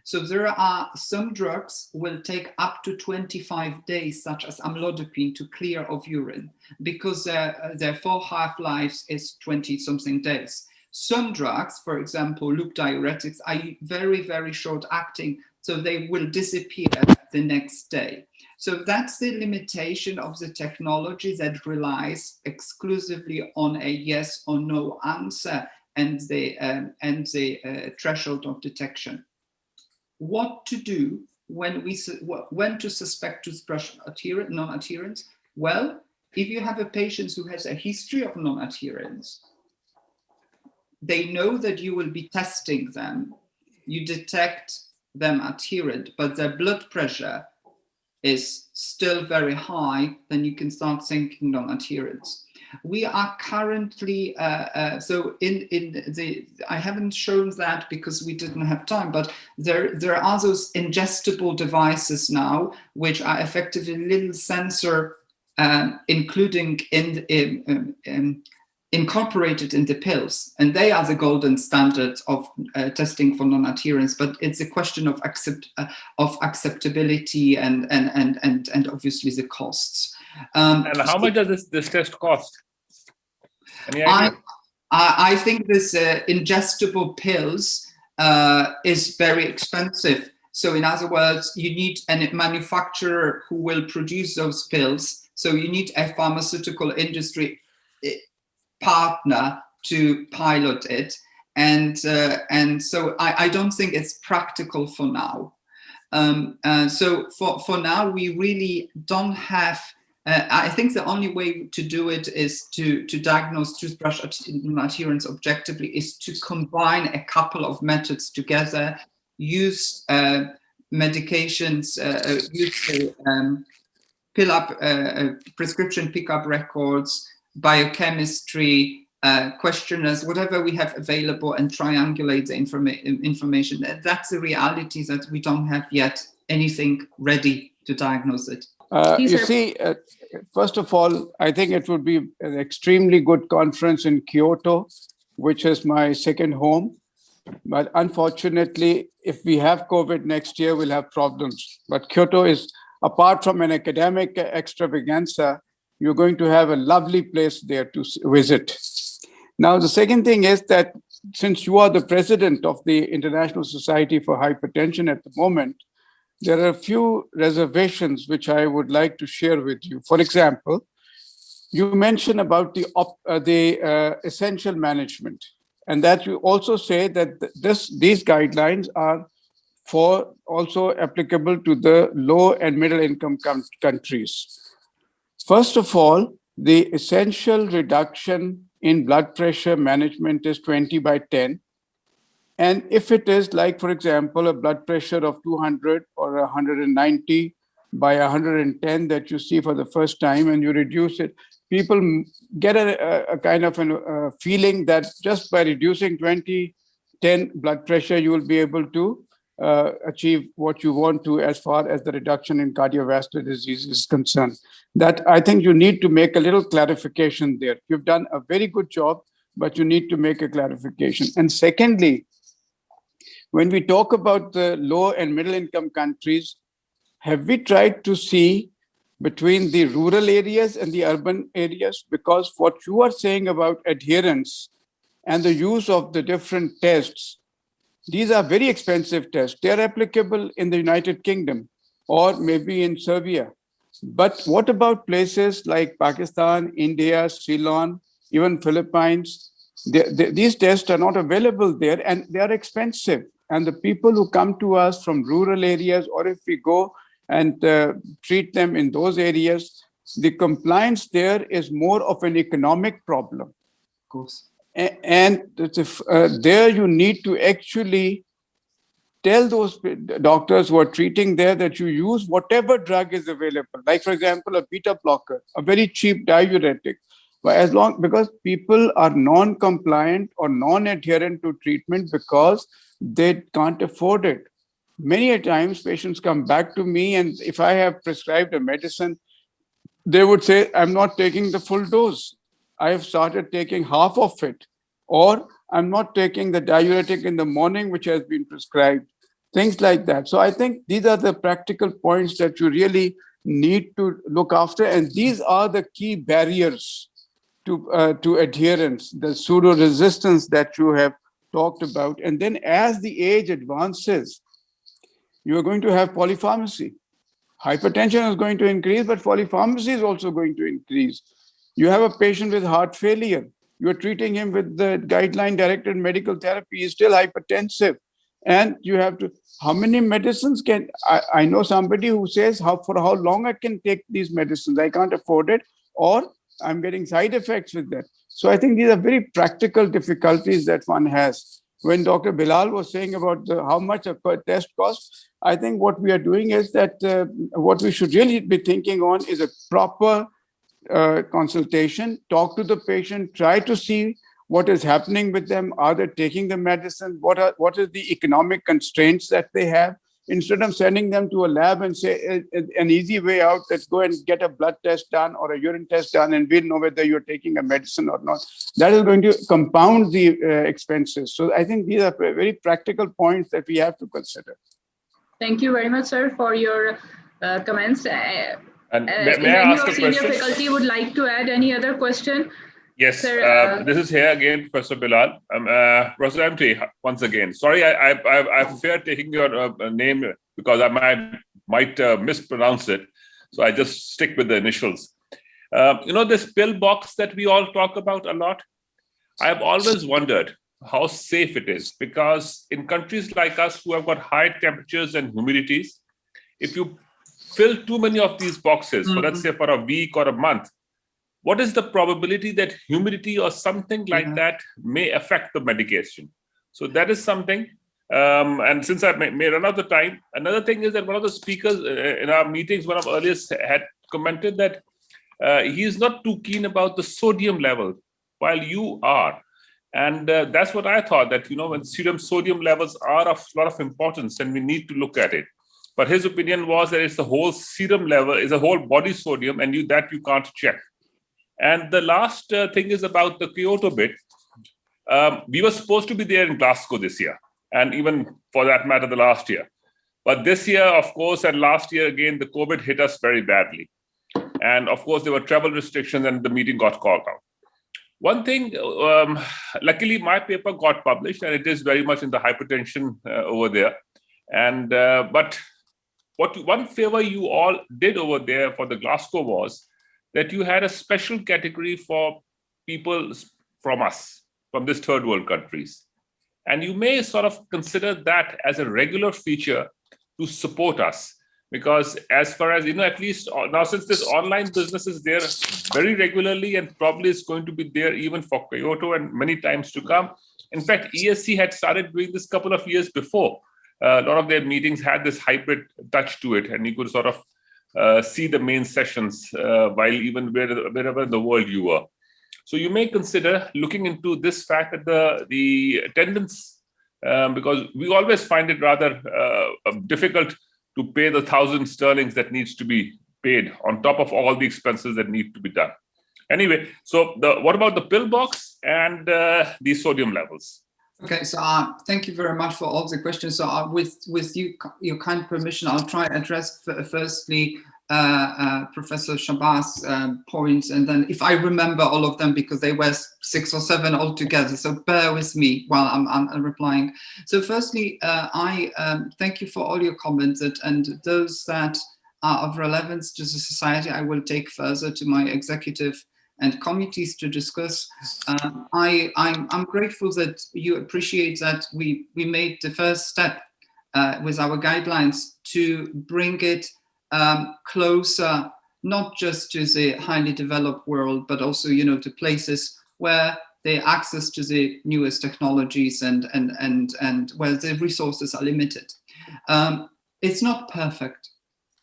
So there are some drugs will take up to 25 days, such as amlodipine, to clear of urine, because their full half-life is 20-something days. Some drugs, for example, loop diuretics, are very, very short-acting, so they will disappear the next day. So that's the limitation of the technology that relies exclusively on a yes or no answer and the threshold of detection. What to do when to suspect toothbrush non-adherence? Well, if you have a patient who has a history of non-adherence, they know that you will be testing them. You detect them adherent, but their blood pressure is still very high, then you can start thinking non-adherence. We are currently, I haven't shown that because we didn't have time, but there are those ingestible devices now, which are effectively little sensor, including incorporated in the pills, and they are the golden standard of testing for non-adherence. But it's a question of acceptability and obviously the costs. And how much does this test cost? Any idea? I think this ingestible pills is very expensive. So in other words, you need a manufacturer who will produce those pills. So you need a pharmaceutical industry partner to pilot it, and so I don't think it's practical for now. So for now, we really don't have. I think the only way to do it is to diagnose toothbrush adherence objectively is to combine a couple of methods together, use medications, use prescription pickup records, biochemistry, questionnaires, whatever we have available, and triangulate the information. That's the reality, that we don't have yet anything ready to diagnose it. You see, first of all, I think it would be an extremely good conference in Kyoto, which is my second home. But unfortunately, if we have COVID next year, we'll have problems. But Kyoto is, apart from an academic extravaganza, you're going to have a lovely place there to visit. Now, the second thing is that since you are the president of the International Society for Hypertension at the moment, there are a few reservations which I would like to share with you. For example, you mentioned about the essential management, and that you also say that these guidelines are for also applicable to the low and middle income countries. First of all, the essential reduction in blood pressure management is 20/10. And if it is like, for example, a blood pressure of 200 or 190/110 that you see for the first time and you reduce it, people get a kind of a feeling that just by reducing 20/10 blood pressure, you will be able to achieve what you want to as far as the reduction in cardiovascular disease is concerned. That I think you need to make a little clarification there. You've done a very good job, but you need to make a clarification. And secondly, when we talk about the low and middle income countries, have we tried to see between the rural areas and the urban areas? Because what you are saying about adherence and the use of the different tests, these are very expensive tests. They're applicable in the United Kingdom or maybe in Serbia. But what about places like Pakistan, India, Sri Lanka, even Philippines? These tests are not available there and they are expensive. And the people who come to us from rural areas, or if we go and treat them in those areas, the compliance there is more of an economic problem. Of course. And there you need to actually tell those doctors who are treating there that you use whatever drug is available. Like, for example, a beta blocker, a very cheap diuretic. But because people are non-compliant or non-adherent to treatment because they can't afford it. Many a times patients come back to me, and if I have prescribed a medicine, they would say, I'm not taking the full dose. I have started taking half of it, or I'm not taking the diuretic in the morning, which has been prescribed, things like that. So I think these are the practical points that you really need to look after. And these are the key barriers to adherence, the pseudo-resistance that you have talked about. And then as the age advances, you are going to have polypharmacy. Hypertension is going to increase, but polypharmacy is also going to increase. You have a patient with heart failure. You're treating him with the guideline-directed medical therapy. He's still hypertensive. And you have to, how many medicines can, I know somebody who says, for how long I can take these medicines? I can't afford it, or I'm getting side effects with that. So I think these are very practical difficulties that one has. When Dr. Bilal was saying about how much a per test costs, I think what we are doing is that what we should really be thinking on is a proper consultation, talk to the patient, try to see what is happening with them. Are they taking the medicine? What is the economic constraints that they have? Instead of sending them to a lab and say an easy way out, let's go and get a blood test done or a urine test done, and we'll know whether you're taking a medicine or not. That is going to compound the expenses. So I think these are very practical points that we have to consider. Thank you very much, sir, for your comments. And may I ask a question? Senior faculty would like to add any other question? Yes, Sir, this is here again, Professor Bilal. Professor MT, once again. Sorry, I fear taking your name because I might mispronounce it. So I just stick with the initials. This pill box that we all talk about a lot, I've always wondered how safe it is, because in countries like us who have got high temperatures and humidities, if you fill too many of these boxes, for let's say for a week or a month, what is the probability that humidity or something like that may affect the medication? So that is something. And since I may run out of time, another thing is that one of the speakers in our meetings, one of earliest had commented that he is not too keen about the sodium level, while you are. And that's what I thought, that, when serum sodium levels are of a lot of importance and we need to look at it. But his opinion was that it's the whole serum level, is a whole body sodium, and you can't check. And the last thing is about the Kyoto bit. We were supposed to be there in Glasgow this year, and even for that matter, the last year. But this year, of course, and last year again, the COVID hit us very badly. And of course, there were travel restrictions and the meeting got called out. One thing, luckily, my paper got published, and it is very much in the hypertension over there. And but one favor you all did over there for the Glasgow was that you had a special category for people from us, from these third world countries. And you may sort of consider that as a regular feature to support us. Because as far as, at least now, since this online business is there very regularly and probably is going to be there even for Kyoto and many times to come. In fact, ESC had started doing this a couple of years before. A lot of their meetings had this hybrid touch to it, and you could sort of see the main sessions while even wherever in the world you were. So you may consider looking into this fact that the attendance, because we always find it rather difficult to pay the 1,000 sterling that needs to be paid on top of all the expenses that need to be done. Anyway, so what about the pill box and the sodium levels? Okay, so thank you very much for all the questions. So with your kind permission, I'll try to address firstly Professor Shabaz's points, and then if I remember all of them, because they were 6 or 7 altogether, so bear with me while I'm replying. So firstly, I thank you for all your comments, and those that are of relevance to the society, I will take further to my executive and committees to discuss. I'm grateful that you appreciate that we made the first step with our guidelines to bring it closer, not just to the highly developed world, but also, to places where the access to the newest technologies and where the resources are limited. It's not perfect.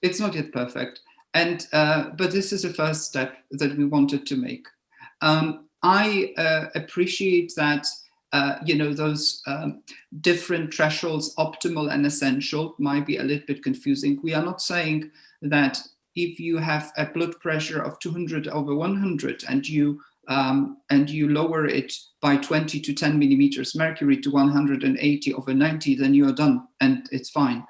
It's not yet perfect. And but this is a first step that we wanted to make. I appreciate that those different thresholds, optimal and essential, might be a little bit confusing. We are not saying that if you have a blood pressure of 200/100 and you lower it by 20 to 10 millimeters mercury to 180/90, then you are done and it's fine.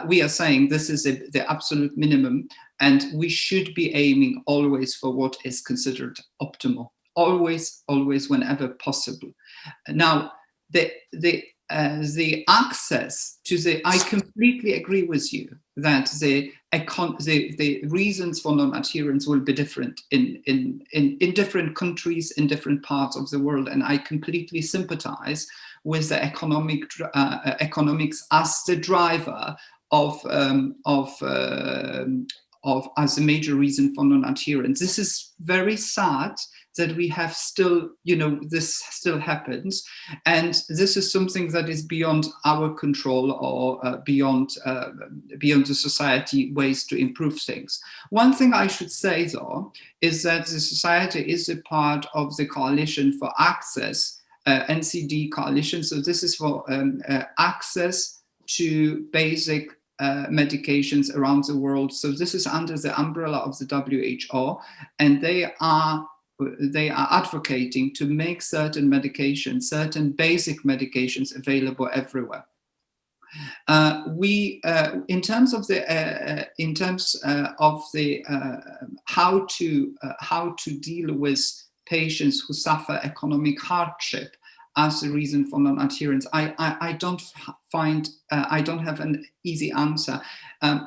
We are saying this is the absolute minimum, and we should be aiming always for what is considered optimal. Always, whenever possible. Now, the access to I completely agree with you that the reasons for non-adherence will be different in different countries, in different parts of the world, and I completely sympathize with the economics as the driver as a major reason for non-adherence. This is very sad that we have still, this still happens. And this is something that is beyond our control or beyond the society ways to improve things. One thing I should say, though, is that the society is a part of the Coalition for Access, NCD coalition. So this is for access to basic medications around the world. So this is under the umbrella of the WHO, and they are advocating to make certain medications, certain basic medications available everywhere. In terms of how to deal with patients who suffer economic hardship as a reason for non-adherence, I don't have an easy answer.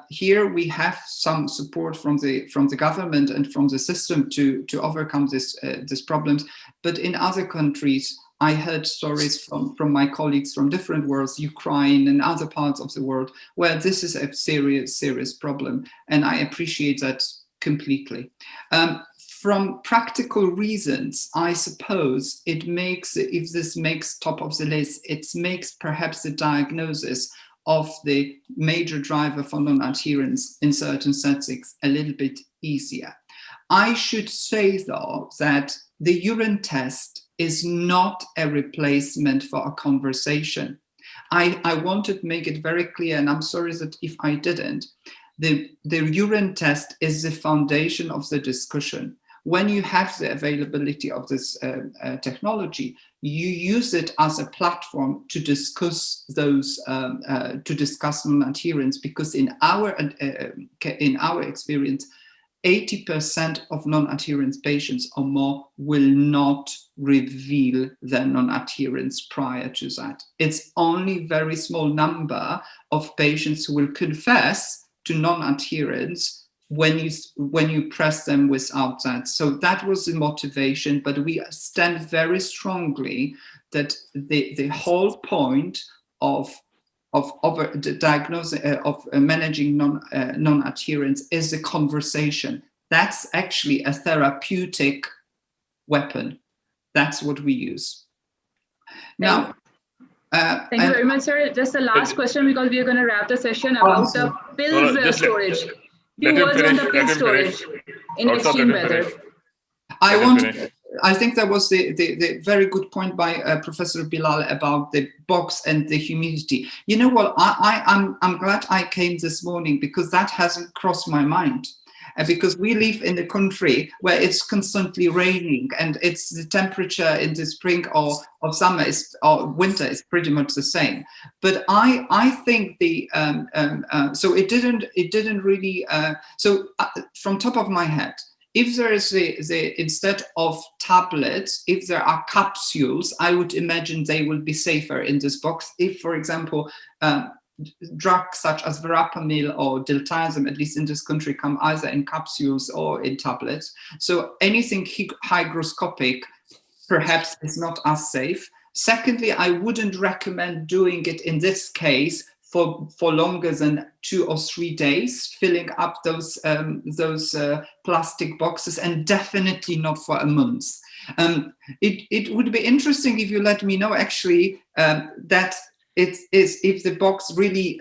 Here we have some support from the government and from the system to overcome these problems. But in other countries, I heard stories from my colleagues from different worlds, Ukraine and other parts of the world, where this is a serious problem. And I appreciate that completely. From practical reasons, I suppose it makes, if this makes top of the list, it makes perhaps the diagnosis of the major driver for non-adherence in certain settings a little bit easier. I should say, though, that the urine test is not a replacement for a conversation. I wanted to make it very clear, and I'm sorry that if I didn't, the urine test is the foundation of the discussion. When you have the availability of this technology, you use it as a platform to discuss non-adherence, because in our experience, 80% of non-adherence patients or more will not reveal their non-adherence prior to that. It's only a very small number of patients who will confess to non-adherence when you press them without that. So that was the motivation, but we stand very strongly that the whole point of the diagnosis of managing non-adherence is a conversation. That's actually a therapeutic weapon. That's what we use. Now, thank you very much, sir. Just the last question, because we are going to wrap the session about the pills storage. Few words on the pill storage in extreme weather. I think that was the very good point by Professor Bilal about the box and the humidity. You know what? I'm glad I came this morning, because that hasn't crossed my mind. Because we live in a country where it's constantly raining, and it's the temperature in the spring or summer or winter is pretty much the same. But I think so it didn't really. From top of my head, if there is instead of tablets, if there are capsules, I would imagine they will be safer in this box. If, for example, drugs such as verapamil or diltiazem, at least in this country, come either in capsules or in tablets. So anything hygroscopic perhaps is not as safe. Secondly, I wouldn't recommend doing it in this case for longer than 2 or 3 days, filling up those plastic boxes, and definitely not for a month. It would be interesting if you let me know actually that it is if the box really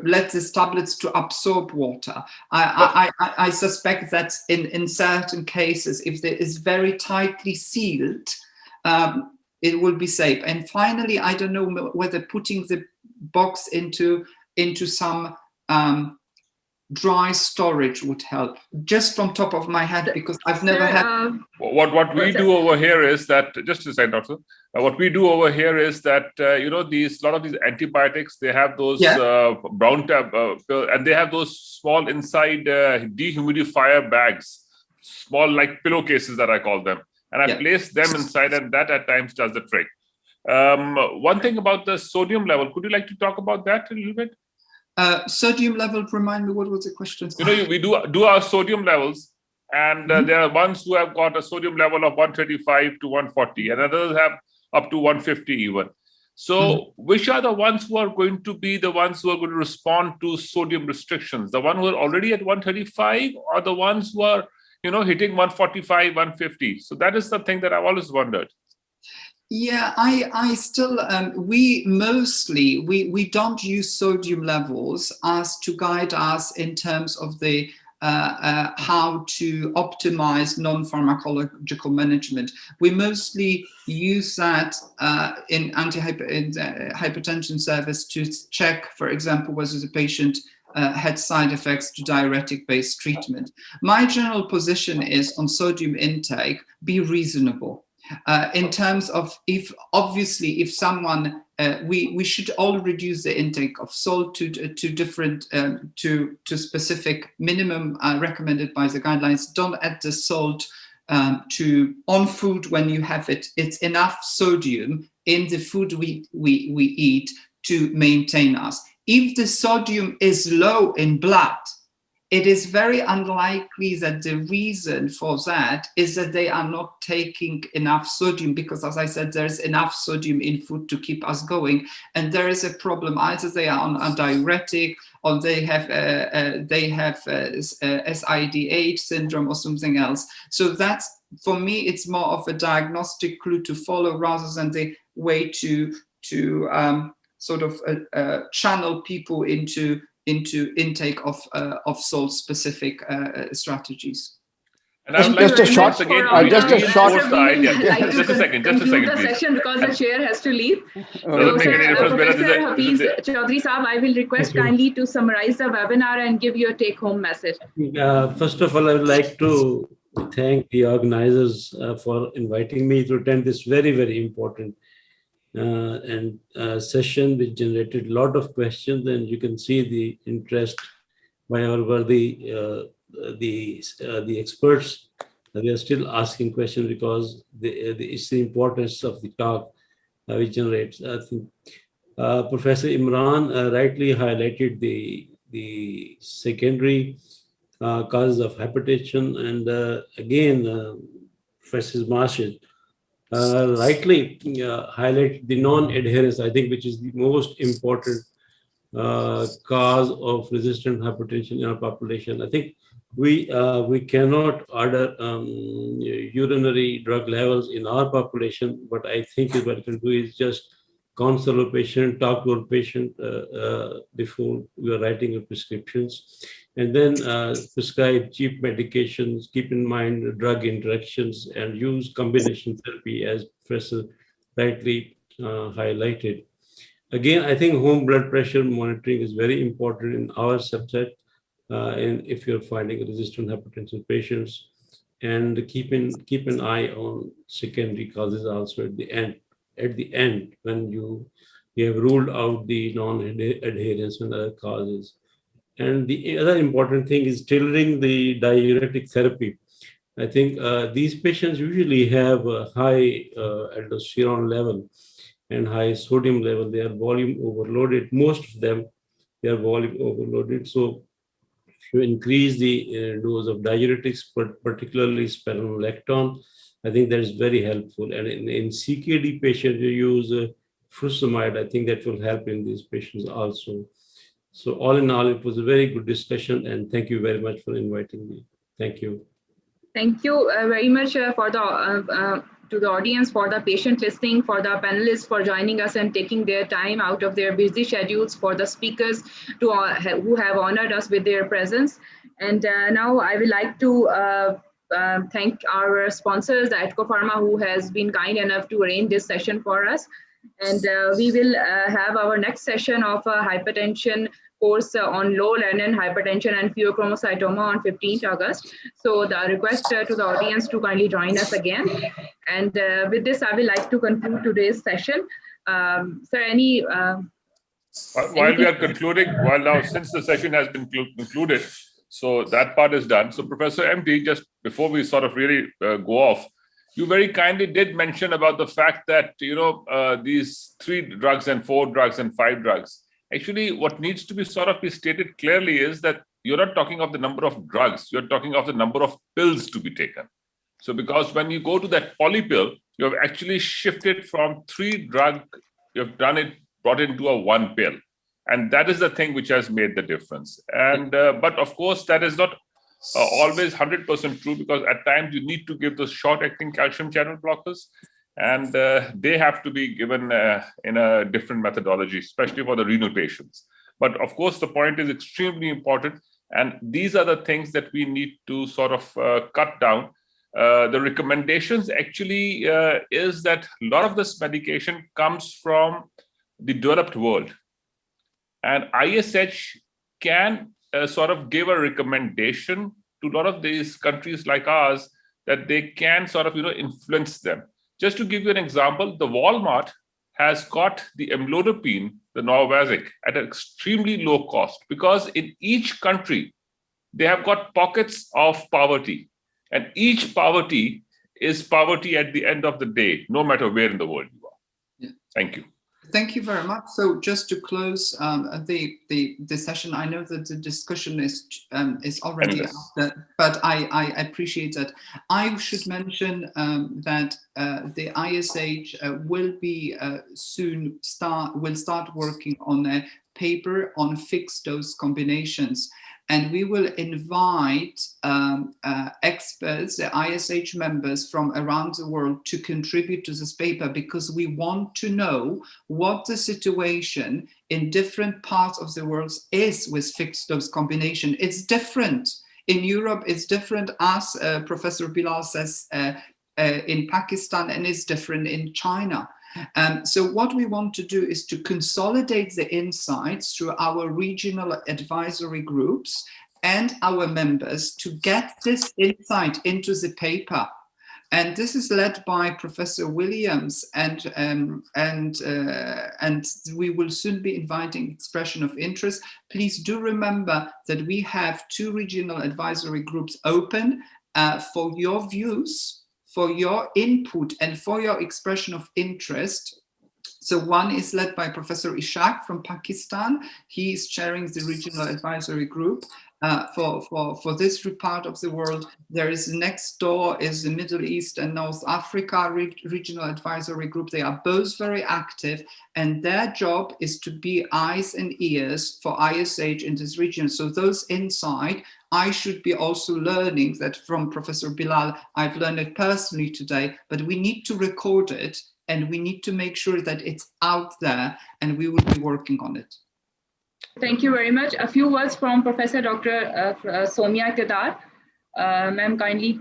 lets these tablets to absorb water. I suspect that in certain cases, if it is very tightly sealed, it will be safe. And finally, I don't know whether putting the box into some dry storage would help, just from top of my head, because I've never had. What we do over here is that, just a second, doctor. What we do over here is that you know, a lot of these antibiotics, they have those brown tab, and they have those small inside dehumidifier bags, small like pillowcases that I call them, and I place them inside, and that at times does the trick. One thing about the sodium level, could you like to talk about that a little bit? Sodium level, remind me, what was the question? You know, we do our sodium levels, and there are ones who have got a sodium level of 135 to 140, and others have up to 150 even. So which are the ones who are going to be the ones who are going to respond to sodium restrictions? The one who are already at 135, or the ones who are, you know, hitting 145, 150? So that is the thing that I've always wondered. Yeah, I still, we don't use sodium levels as to guide us in terms of the how to optimize non-pharmacological management. We mostly use that in hypertension service to check, for example, whether the patient had side effects to diuretic-based treatment. My general position is on sodium intake, be reasonable. In terms of if someone, we should all reduce the intake of salt to different to specific minimum recommended by the guidelines. Don't add the salt on food when you have it. It's enough sodium in the food we eat to maintain us. If the sodium is low in blood, it is very unlikely that the reason for that is that they are not taking enough sodium, because, as I said, there's enough sodium in food to keep us going. And there is a problem. Either they are on a diuretic, or they have SIDH syndrome or something else. So that's, for me, it's more of a diagnostic clue to follow rather than the way to sort of channel people into intake of salt-specific strategies. And I would like to once again reinforce the idea. Just a second, please. Session, because the chair has to leave. Doesn't make any difference. Professor Hafiz Chaudhry Saab, I will request kindly to summarize the webinar and give you a take-home message. First of all, I would like to thank the organizers for inviting me to attend this very, very important session, which generated a lot of questions, and you can see the interest by our worthy the experts. They are still asking questions because it's the importance of the talk which generates. I think Professor Imran rightly highlighted the secondary causes of hypertension, and again Professor Marshall rightly highlight the non-adherence, I think, which is the most important cause of resistant hypertension in our population. I think we cannot order urinary drug levels in our population, but I think what we can do is just counsel a patient, talk to a patient before we are writing the prescriptions, and then prescribe cheap medications, keep in mind drug interactions, and use combination therapy as Professor rightly highlighted. Again, I think home blood pressure monitoring is very important in our subset, and if you're finding resistant hypertension patients, and keep an eye on secondary causes also at the end. At the end, when you have ruled out the non-adherence and other causes. And the other important thing is tailoring the diuretic therapy. I think these patients usually have a high aldosterone level and high sodium level. They are volume overloaded. Most of them, they are volume overloaded. So if you increase the dose of diuretics, particularly spironolactone, I think that is very helpful. And in CKD patients, you use furosemide. I think that will help in these patients also. So all in all, it was a very good discussion, and thank you very much for inviting me. Thank you. Thank you very much for to the audience, for the patient listening, for the panelists for joining us and taking their time out of their busy schedules, for the speakers who have honored us with their presence. And now I would like to thank our sponsors, the ATCO Pharma, who has been kind enough to arrange this session for us. And we will have our next session of hypertension course on low renin hypertension and pheochromocytoma on 15th August. So the request to the audience to kindly join us again. And with this, I would like to conclude today's session. Sir, any... while we are concluding, since the session has been concluded, so that part is done. So Professor MD, just before we sort of really go off, you very kindly did mention about the fact that, these 3 drugs and 4 drugs and 5 drugs, actually what needs to be sort of be stated clearly is that you're not talking of the number of drugs, you're talking of the number of pills to be taken. So because when you go to that polypill, you have actually shifted from 3 drug, you've brought it into a 1 pill. And that is the thing which has made the difference. And but of course, that is not always 100% true, because at times you need to give those short-acting calcium channel blockers, and they have to be given in a different methodology, especially for the renal patients. But of course, the point is extremely important, and these are the things that we need to sort of cut down. The recommendations actually is that a lot of this medication comes from the developed world, and ISH can sort of give a recommendation to a lot of these countries like ours that they can sort of influence them. Just to give you an example, the Walmart has got the amlodipine, the Norvasic, at an extremely low cost, because in each country they have got pockets of poverty, and each poverty is poverty at the end of the day, no matter where in the world you are. Yeah. Thank you. Thank you very much. So just to close the session, I know that the discussion is already after, but I appreciate that. I should mention that the ISH will be will start working on a paper on fixed dose combinations. And we will invite experts, the ISH members from around the world, to contribute to this paper, because we want to know what the situation in different parts of the world is with fixed dose combination. It's different. In Europe, it's different, as Professor Bilal says, in Pakistan, and it's different in China. So what we want to do is to consolidate the insights through our regional advisory groups and our members to get this insight into the paper. And this is led by Professor Williams, and we will soon be inviting expression of interest. Please do remember that we have 2 regional advisory groups open for your views, for your input, and for your expression of interest. So one is led by Professor Ishaq from Pakistan. He is chairing the regional advisory group. for this part of the world. There is next door is the Middle East and North Africa Regional Advisory Group. They are both very active, and their job is to be eyes and ears for ISH in this region. So those inside, I should be also learning that from Professor Bilal. I've learned it personally today, but we need to record it and we need to make sure that it's out there, and we will be working on it. Thank you very much. A few words from Professor Dr. Somia Kedar. Ma'am, kindly.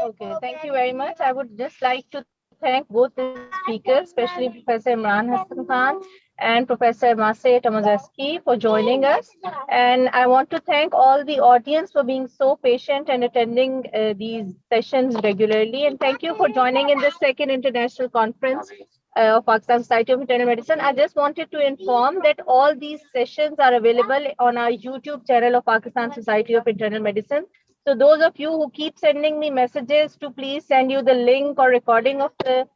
Okay, thank you very much. I would just like to thank both the speakers, especially Professor Imran Hassan Khan and Professor Maseh Tamazeski for joining us. And I want to thank all the audience for being so patient and attending these sessions regularly. And thank you for joining in the second international conference of Pakistan Society of Internal Medicine. I just wanted to inform that all these sessions are available on our YouTube channel of Pakistan Society of Internal Medicine. So those of you who keep sending me messages to please send you the link or recording of the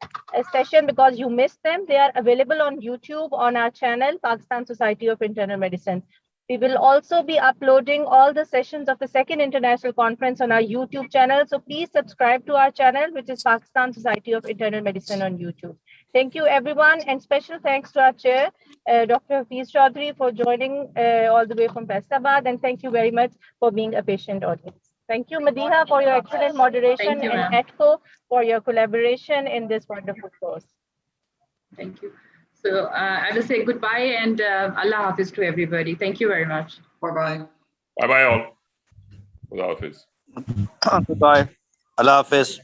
session because you missed them, they are available on YouTube on our channel, Pakistan Society of Internal Medicine. We will also be uploading all the sessions of the second international conference on our YouTube channel. So please subscribe to our channel, which is Pakistan Society of Internal Medicine on YouTube. Thank you, everyone. And special thanks to our chair, Dr. Hafiz Chaudhry, for joining all the way from Faisabad. And thank you very much for being a patient audience. Thank you, Madiha, for your excellent moderation, you, and ETCO for your collaboration in this wonderful course. Thank you. So I will say goodbye and Allah Hafiz to everybody. Thank you very much. Bye-bye. Bye-bye all. Allah Hafiz. Goodbye. Allah Hafiz.